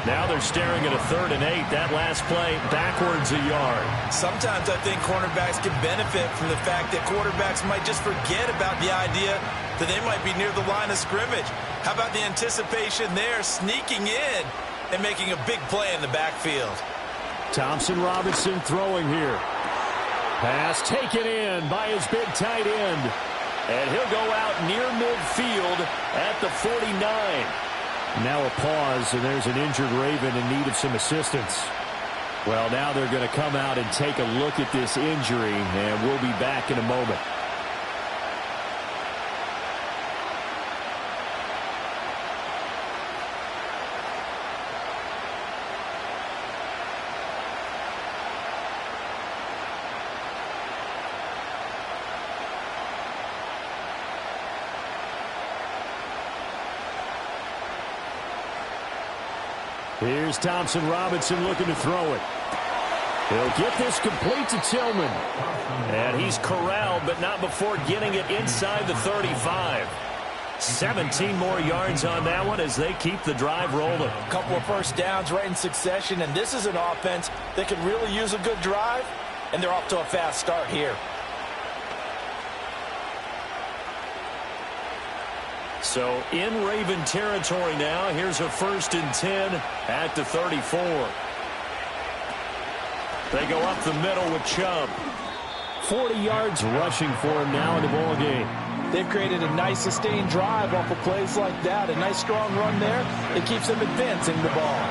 Now they're staring at a 3rd and 8. That last play backwards a yard. Sometimes I think cornerbacks can benefit from the fact that quarterbacks might just forget about the idea that they might be near the line of scrimmage. How about the anticipation there, sneaking in and making a big play in the backfield? Thompson Robinson throwing here. Pass taken in by his big tight end. And he'll go out near midfield at the 49. Now a pause, and there's an injured Raven in need of some assistance. Well, now they're going to come out and take a look at this injury, and we'll be back in a moment. Here's Thompson Robinson looking to throw it. He'll get this complete to Tillman. And he's corralled, but not before getting it inside the 35. 17 more yards on that one as they keep the drive rolling. A couple of first downs right in succession, and this is an offense that can really use a good drive, and they're off to a fast start here. So in Raven territory now. Here's a 1st and 10 at the 34. They go up the middle with Chubb. 40 yards rushing for him now in the ball game. They've created a nice sustained drive off of plays like that. A nice strong run there. It keeps them advancing the ball.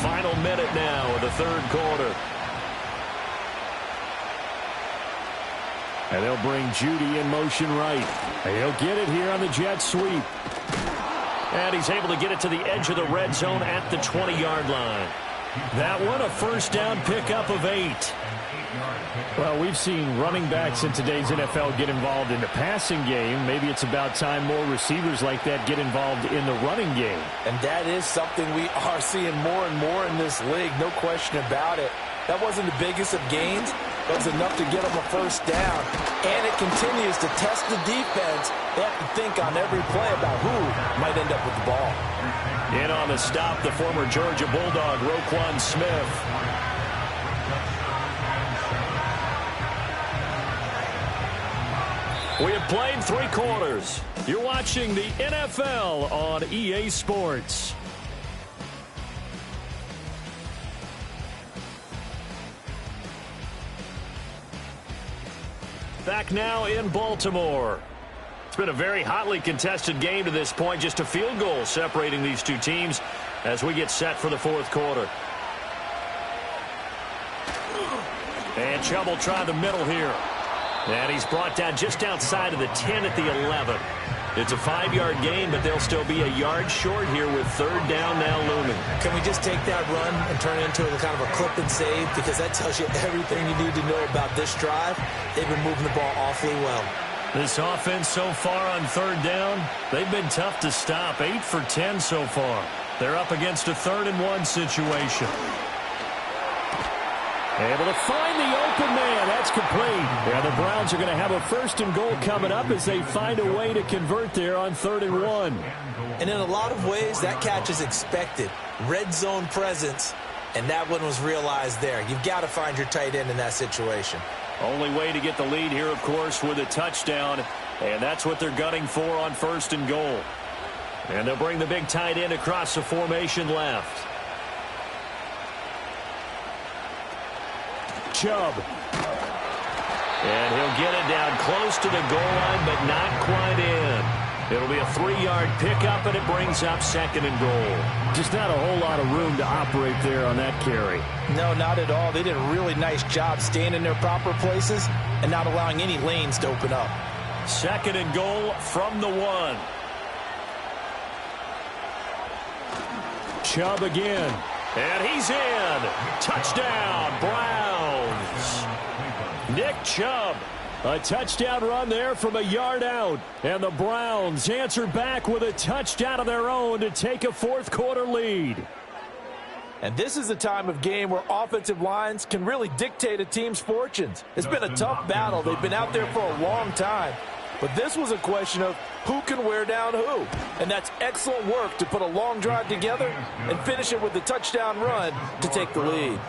Final minute now of the third quarter. And they'll bring Judy in motion right. And he'll get it here on the jet sweep. And he's able to get it to the edge of the red zone at the 20-yard line. That one, a first down pickup of 8. Well, we've seen running backs in today's NFL get involved in the passing game. Maybe it's about time more receivers like that get involved in the running game. And that is something we are seeing more and more in this league, no question about it. That wasn't the biggest of gains, but it's enough to get them a first down. And it continues to test the defense. They have to think on every play about who might end up with the ball. In on the stop, the former Georgia Bulldog, Roquan Smith. We have played 3 quarters. You're watching the NFL on EA Sports. Back now in Baltimore. It's been a very hotly contested game to this point. Just a field goal separating these two teams as we get set for the fourth quarter. And Chubb will try the middle here. And he's brought down just outside of the 10 at the 11. It's a 5-yard gain, but they'll still be a yard short here with third down now looming. Can we just take that run and turn it into a kind of a clip and save? Because that tells you everything you need to know about this drive. They've been moving the ball awfully well. This offense so far on third down, they've been tough to stop. 8 for 10 so far. They're up against a 3rd and 1 situation. Able to find the open man. That's complete. Yeah, the Browns are going to have a 1st and goal coming up as they find a way to convert there on 3rd and 1. And in a lot of ways, that catch is expected. Red zone presence, and that one was realized there. You've got to find your tight end in that situation. Only way to get the lead here, of course, with a touchdown, and that's what they're gunning for on 1st and goal. And they'll bring the big tight end across the formation left. Chubb. And he'll get it down close to the goal line, but not quite in. It'll be a 3-yard pickup, and it brings up 2nd and goal. Just not a whole lot of room to operate there on that carry. No, not at all. They did a really nice job staying in their proper places and not allowing any lanes to open up. 2nd and goal from the 1. Chubb again. And he's in. Touchdown, Browns. Nick Chubb. A touchdown run there from a yard out. And the Browns answer back with a touchdown of their own to take a fourth quarter lead. And this is a time of game where offensive lines can really dictate a team's fortunes. It's been a tough battle. They've been out there for a long time. But this was a question of who can wear down who. And that's excellent work to put a long drive together and finish it with the touchdown run to take the lead.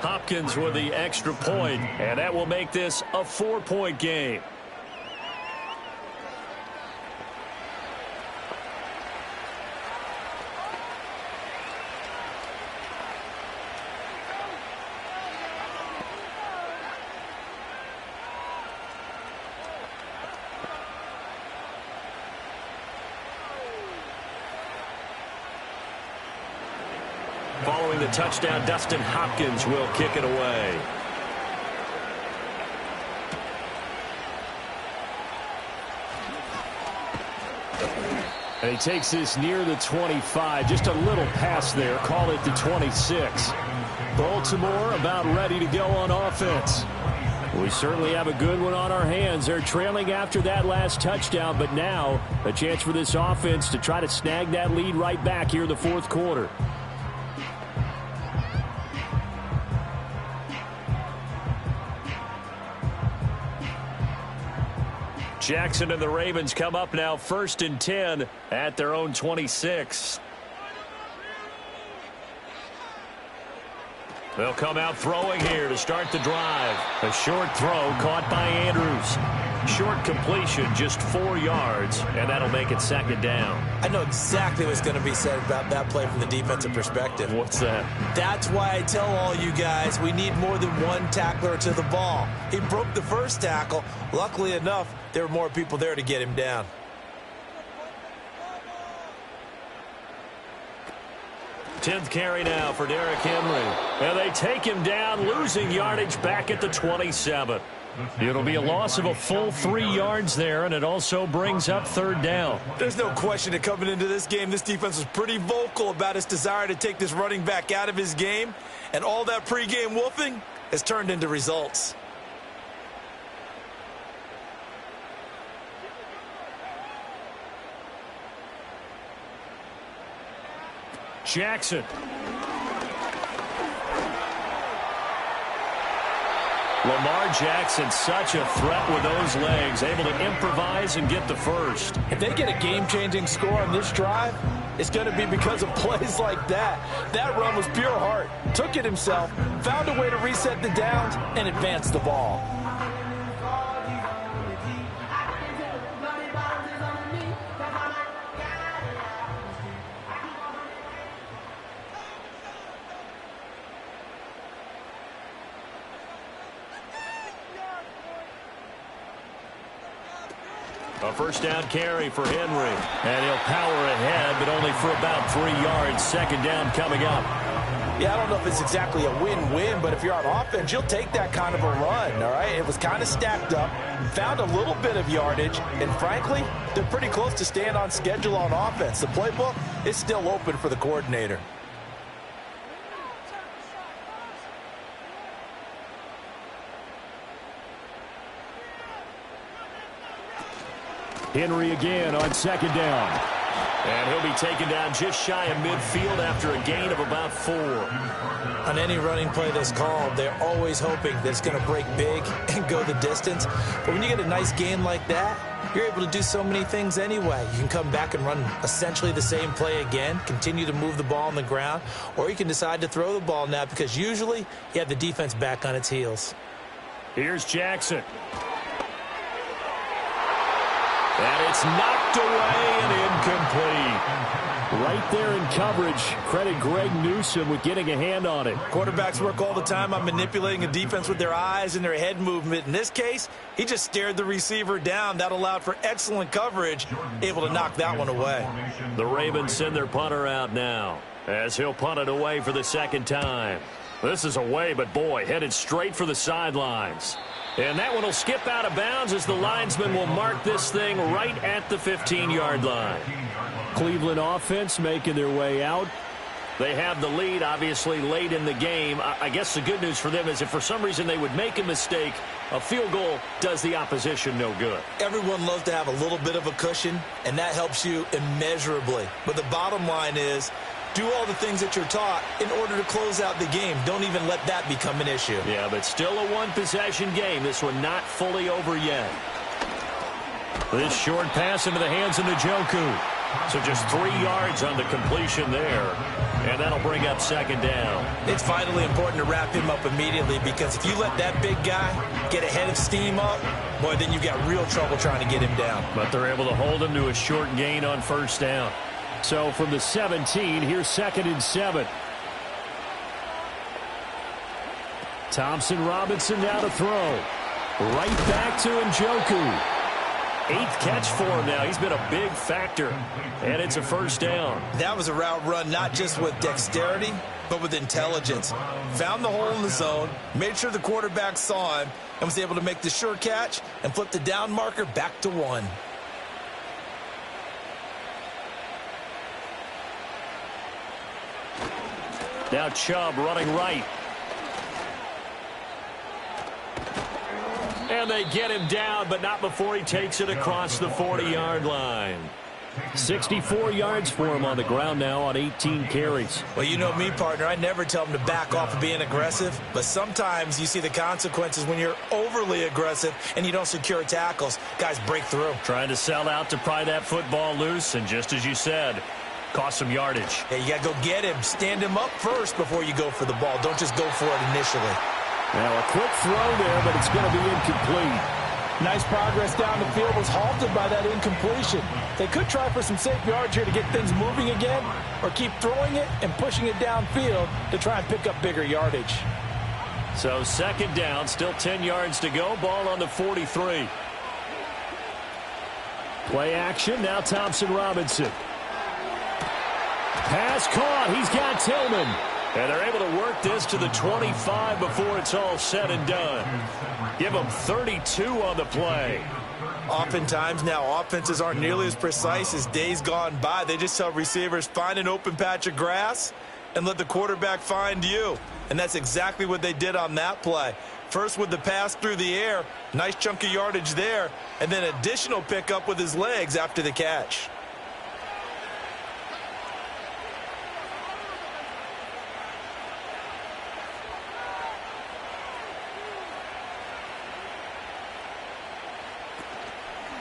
Hopkins with the extra point, and that will make this a 4-point game. Following the touchdown, Dustin Hopkins will kick it away. And he takes this near the 25. Just a little pass there. Call it the 26. Baltimore about ready to go on offense. We certainly have a good one on our hands. They're trailing after that last touchdown, but now a chance for this offense to try to snag that lead right back here in the fourth quarter. Jackson and the Ravens come up now 1st and 10 at their own 26. They'll come out throwing here to start the drive. A short throw caught by Andrews. Short completion, just 4 yards, and that'll make it second down. I know exactly what's going to be said about that play from the defensive perspective. What's that? That's why I tell all you guys we need more than one tackler to the ball. He broke the first tackle. Luckily enough, there were more people there to get him down. Tenth carry now for Derrick Henry. And they take him down, losing yardage back at the 27. It'll be a loss of a full 3 yards there, and it also brings up third down. There's no question that coming into this game, this defense was pretty vocal about its desire to take this running back out of his game, and all that pregame wolfing has turned into results. Jackson. Lamar Jackson, such a threat with those legs, able to improvise and get the first. If they get a game-changing score on this drive, it's going to be because of plays like that. That run was pure heart. Took it himself, found a way to reset the downs, and advance the ball. A first down carry for Henry. And he'll power ahead, but only for about 3 yards. Second down coming up. Yeah, I don't know if it's exactly a win-win, but if you're on offense, you'll take that kind of a run, all right? It was kind of stacked up, found a little bit of yardage, and frankly, they're pretty close to staying on schedule on offense. The playbook is still open for the coordinator. Henry again on second down. And he'll be taken down just shy of midfield after a gain of about 4. On any running play that's called, they're always hoping that it's going to break big and go the distance. But when you get a nice gain like that, you're able to do so many things anyway. You can come back and run essentially the same play again, continue to move the ball on the ground, or you can decide to throw the ball now because usually you have the defense back on its heels. Here's Jackson. And it's knocked away and incomplete. Right there in coverage. Credit Greg Newsome with getting a hand on it. Quarterbacks work all the time on manipulating a defense with their eyes and their head movement. In this case, he just stared the receiver down. That allowed for excellent coverage, able to knock that one away. The Ravens send their punter out now as he'll punt it away for the second time. This is away, but boy, headed straight for the sidelines. And that one will skip out of bounds as the linesman will mark this thing right at the 15-yard line. Cleveland offense making their way out. They have the lead, obviously, late in the game. I guess the good news for them is if for some reason they would make a mistake, a field goal does the opposition no good. Everyone loves to have a little bit of a cushion, and that helps you immeasurably. But the bottom line is, do all the things that you're taught in order to close out the game. Don't even let that become an issue. Yeah, but still a one-possession game. This one not fully over yet. This short pass into the hands of Njoku. So just 3 yards on the completion there. And that'll bring up second down. It's vitally important to wrap him up immediately because if you let that big guy get a head of steam up, boy, then you've got real trouble trying to get him down. But they're able to hold him to a short gain on first down. So from the 17, here's 2nd and 7. Thompson Robinson now to throw. Right back to Njoku. 8th catch for him now. He's been a big factor. And it's a first down. That was a route run not just with dexterity, but with intelligence. Found the hole in the zone, made sure the quarterback saw him, and was able to make the sure catch and flip the down marker back to 1. Now Chubb running right. And they get him down, but not before he takes it across the 40-yard line. 64 yards for him on the ground now on 18 carries. Well, you know me, partner. I never tell him to back off of being aggressive, but sometimes you see the consequences when you're overly aggressive and you don't secure tackles. Guys break through. Trying to sell out to pry that football loose, and just as you said, cost some yardage. Yeah, you got to go get him. Stand him up first before you go for the ball. Don't just go for it initially. Now a quick throw there, but it's going to be incomplete. Nice progress down the field was halted by that incompletion. They could try for some safe yards here to get things moving again, or keep throwing it and pushing it downfield to try and pick up bigger yardage. So second down, still 10 yards to go. Ball on the 43. Play action, now Thompson Robinson. Pass caught, he's got Tillman. And they're able to work this to the 25 before it's all said and done. Give them 32 on the play. Oftentimes now, offenses aren't nearly as precise as days gone by. They just tell receivers, find an open patch of grass and let the quarterback find you. And that's exactly what they did on that play. First with the pass through the air, nice chunk of yardage there, and then additional pickup with his legs after the catch.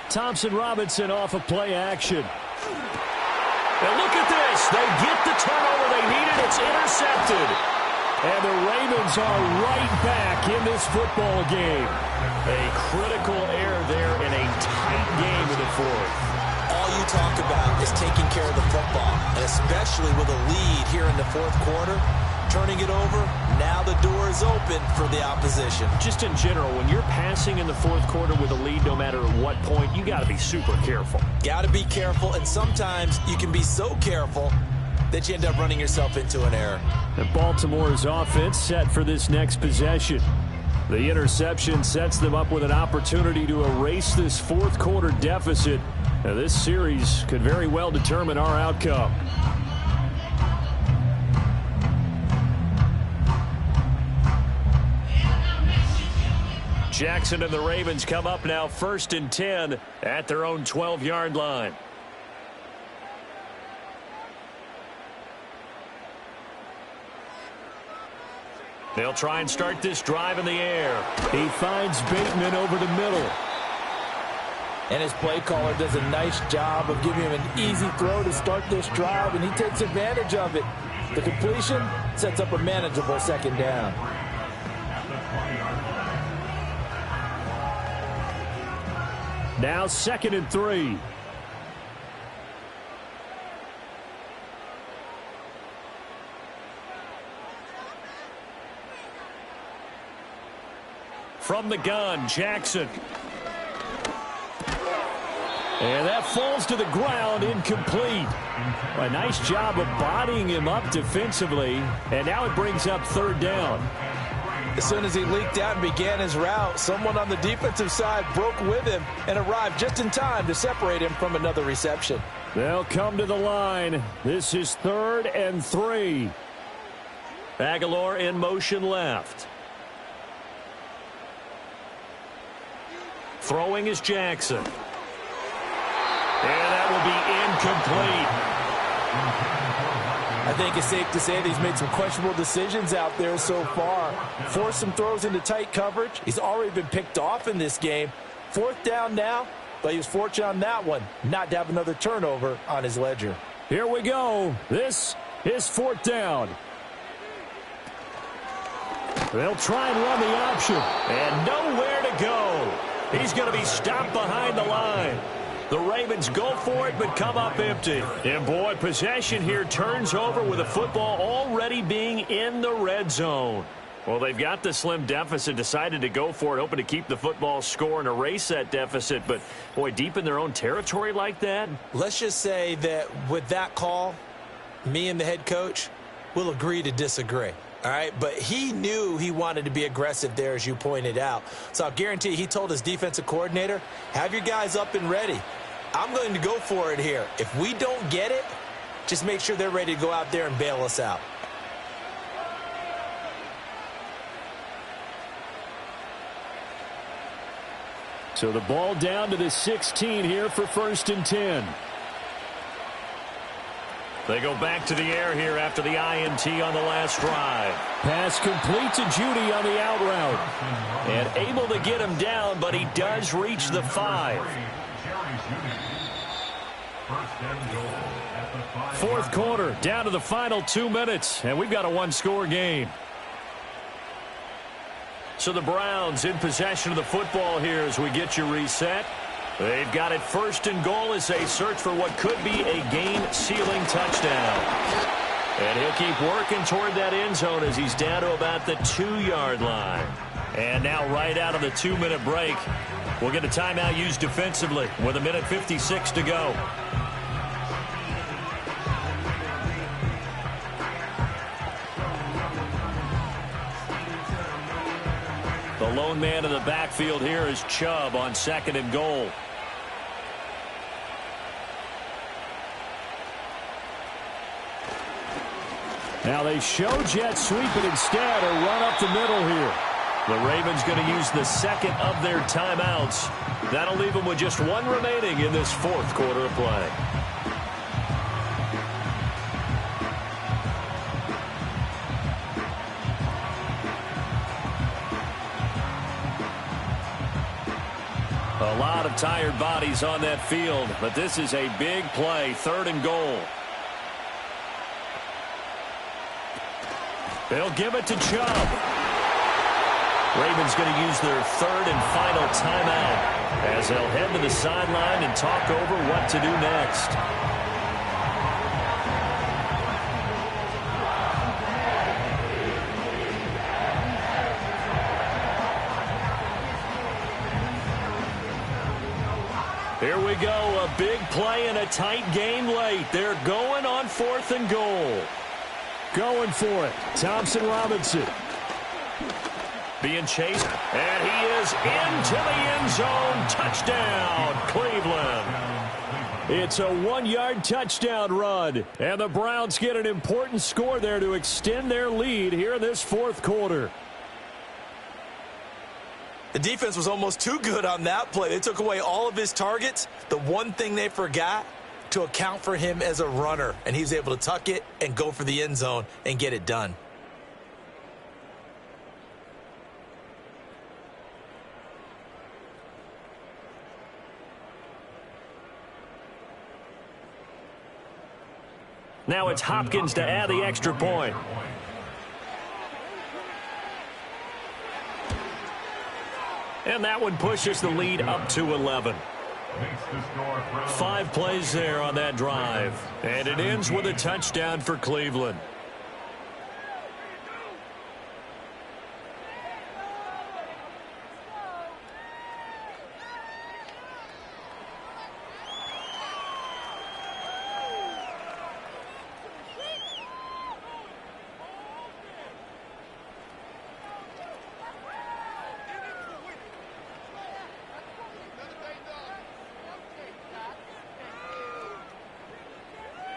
Thompson Robinson off of play action. And look at this. They get the turnover they needed. It's intercepted. And the Ravens are right back in this football game. A critical error there in a tight game in the fourth. All you talk about is taking care of the football, and especially with a lead here in the fourth quarter. Turning it over, now the door is open for the opposition. Just in general, when you're passing in the fourth quarter with a lead, no matter at what point, you got to be super careful. Got to be careful, and sometimes you can be so careful that you end up running yourself into an error. And Baltimore's offense set for this next possession. The interception sets them up with an opportunity to erase this fourth quarter deficit. Now, this series could very well determine our outcome. Jackson and the Ravens come up now 1st and 10 at their own 12-yard line. They'll try and start this drive in the air. He finds Bateman over the middle. And his play caller does a nice job of giving him an easy throw to start this drive, and he takes advantage of it. The completion sets up a manageable second down. Now 2nd and 3. From the gun, Jackson. And that falls to the ground, incomplete. A nice job of bodying him up defensively, and now it brings up 3rd down. As soon as he leaked out and began his route, someone on the defensive side broke with him and arrived just in time to separate him from another reception. They'll come to the line. This is 3rd and 3. Aguilar in motion left. Throwing is Jackson. And that will be incomplete. I think it's safe to say that he's made some questionable decisions out there so far. Forced some throws into tight coverage. He's already been picked off in this game. 4th down now, but he was fortunate on that one not to have another turnover on his ledger. Here we go. This is 4th down. They'll try and run the option. And nowhere to go. He's going to be stopped behind the line. The Ravens go for it, but come up empty. And, boy, possession here turns over with the football already being in the red zone. Well, they've got the slim deficit, decided to go for it, hoping to keep the football score and erase that deficit. But, boy, deep in their own territory like that. Let's just say that with that call, me and the head coach will agree to disagree. All right, but he knew he wanted to be aggressive there, as you pointed out. So I'll guarantee he told his defensive coordinator, have your guys up and ready. I'm going to go for it here. If we don't get it, just make sure they're ready to go out there and bail us out. So the ball down to the 16 here for 1st and 10. They go back to the air here after the INT on the last drive. Pass complete to Judy on the out route. And able to get him down, but he does reach the 5. 4th quarter, down to the final 2 minutes, and we've got a one-score game. So the Browns in possession of the football here as we get you reset. They've got it 1st and goal as they search for what could be a game-sealing touchdown. And he'll keep working toward that end zone as he's down to about the 2-yard line. And now right out of the 2-minute break, we'll get a timeout used defensively with 1:56 to go. The lone man in the backfield here is Chubb on 2nd and goal. Now they show jet sweep it instead, or run up the middle here. The Ravens going to use the 2nd of their timeouts. That'll leave them with just 1 remaining in this 4th quarter of play. A lot of tired bodies on that field, but this is a big play, 3rd and goal. They'll give it to Chubb. Ravens going to use their 3rd and final timeout as they'll head to the sideline and talk over what to do next. Here we go, a big play and a tight game late. They're going on 4th and goal. Going for it, Thompson Robinson. Being chased, and he is into the end zone. Touchdown, Cleveland. It's a 1-yard touchdown run, and the Browns get an important score there to extend their lead here in this 4th quarter. The defense was almost too good on that play. They took away all of his targets. The one thing they forgot, to account for him as a runner, and he was able to tuck it and go for the end zone and get it done. Now it's Hopkins to add the extra point. And that one pushes the lead up to 11. 5 plays there on that drive. And it ends with a touchdown for Cleveland.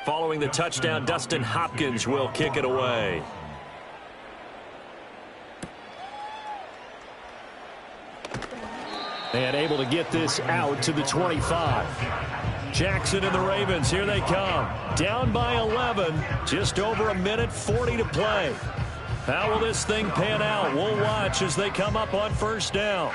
Following the touchdown, Dustin Hopkins will kick it away. And able to get this out to the 25. Jackson and the Ravens, here they come. Down by 11, just over 1:40 to play. How will this thing pan out? We'll watch as they come up on 1st down.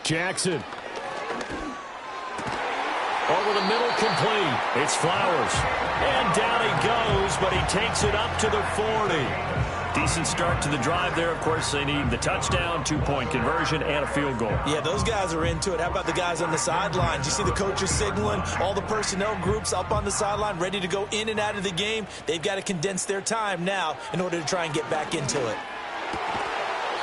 Jackson. Over the middle, complete. It's Flowers. And down he goes, but he takes it up to the 40. Decent start to the drive there. Of course, they need the touchdown, 2-point conversion, and a field goal. Yeah, those guys are into it. How about the guys on the sidelines? You see the coaches signaling, all the personnel groups up on the sideline, ready to go in and out of the game. They've got to condense their time now in order to try and get back into it.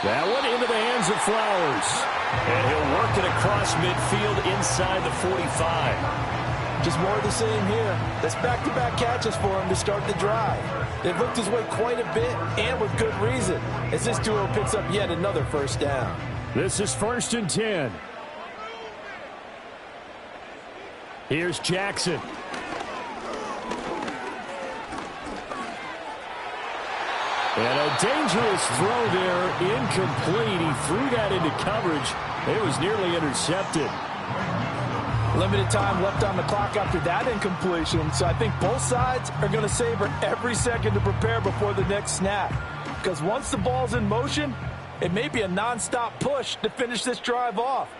That one into the hands of Flowers. And he'll work it across midfield inside the 45. Just more of the same here. That's back-to-back catches for him to start the drive. They've looked his way quite a bit, and with good reason, as this duo picks up yet another 1st down. This is 1st and 10. Here's Jackson. And a dangerous throw there, incomplete. He threw that into coverage. It was nearly intercepted. Limited time left on the clock after that incompletion, so I think both sides are going to savor every second to prepare before the next snap. Because once the ball's in motion, It may be a nonstop push to finish this drive off.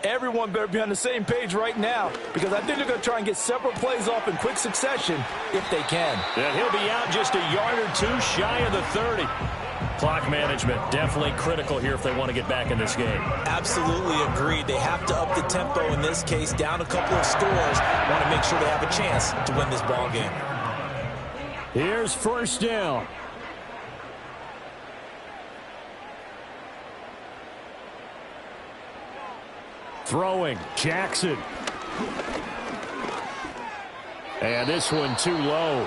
Everyone better be on the same page right now because I think they're going to try and get several plays off in quick succession if they can. And he'll be out just a yard or two shy of the 30. Clock management definitely critical here if they want to get back in this game. Absolutely agreed. They have to up the tempo in this case, down a couple of scores. Want to make sure they have a chance to win this ball game. Here's first down. Throwing, Jackson. And this one too low.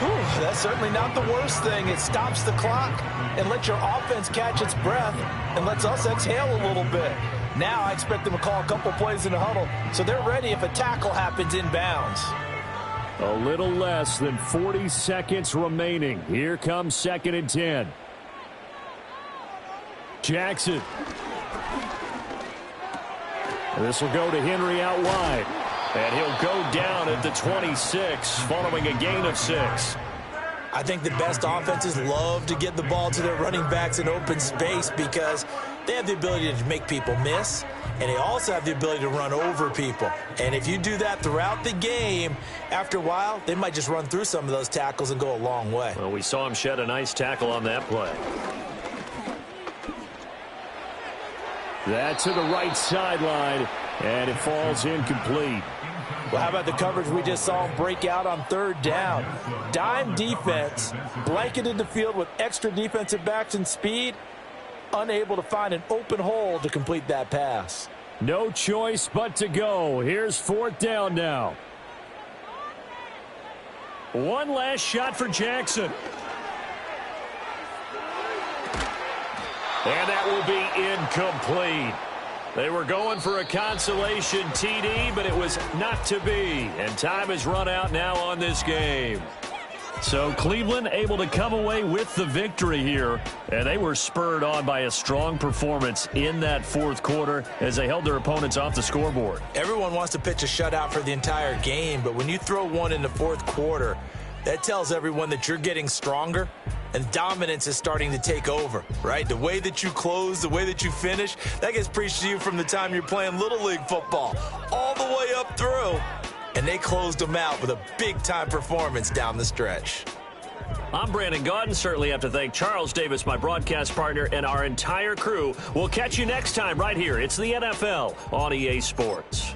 Whew, that's certainly not the worst thing. It stops the clock and lets your offense catch its breath and lets us exhale a little bit. Now I expect them to call a couple plays in the huddle so they're ready if a tackle happens inbounds. A little less than 40 seconds remaining. Here comes 2nd and 10. Jackson. This will go to Henry out wide. And he'll go down at the 26 following a gain of 6. I think the best offenses love to get the ball to their running backs in open space because they have the ability to make people miss, and they also have the ability to run over people. And if you do that throughout the game, after a while, they might just run through some of those tackles and go a long way. Well, we saw him shed a nice tackle on that play. That to the right sideline, and it falls incomplete. Well, how about the coverage we just saw him break out on 3rd down? Dime defense, blanketed the field with extra defensive backs and speed, unable to find an open hole to complete that pass. No choice but to go. Here's 4th down now. One last shot for Jackson. And that will be incomplete. They were going for a consolation TD, but it was not to be. And time has run out now on this game. So Cleveland able to come away with the victory here. And they were spurred on by a strong performance in that 4th quarter as they held their opponents off the scoreboard. Everyone wants to pitch a shutout for the entire game, but when you throw one in the 4th quarter, that tells everyone that you're getting stronger and dominance is starting to take over, right? The way that you close, the way that you finish, that gets preached to you from the time you're playing Little League football all the way up through. And they closed them out with a big-time performance down the stretch. I'm Brandon Gaudin. Certainly have to thank Charles Davis, my broadcast partner, and our entire crew. We'll catch you next time right here. It's the NFL on EA Sports.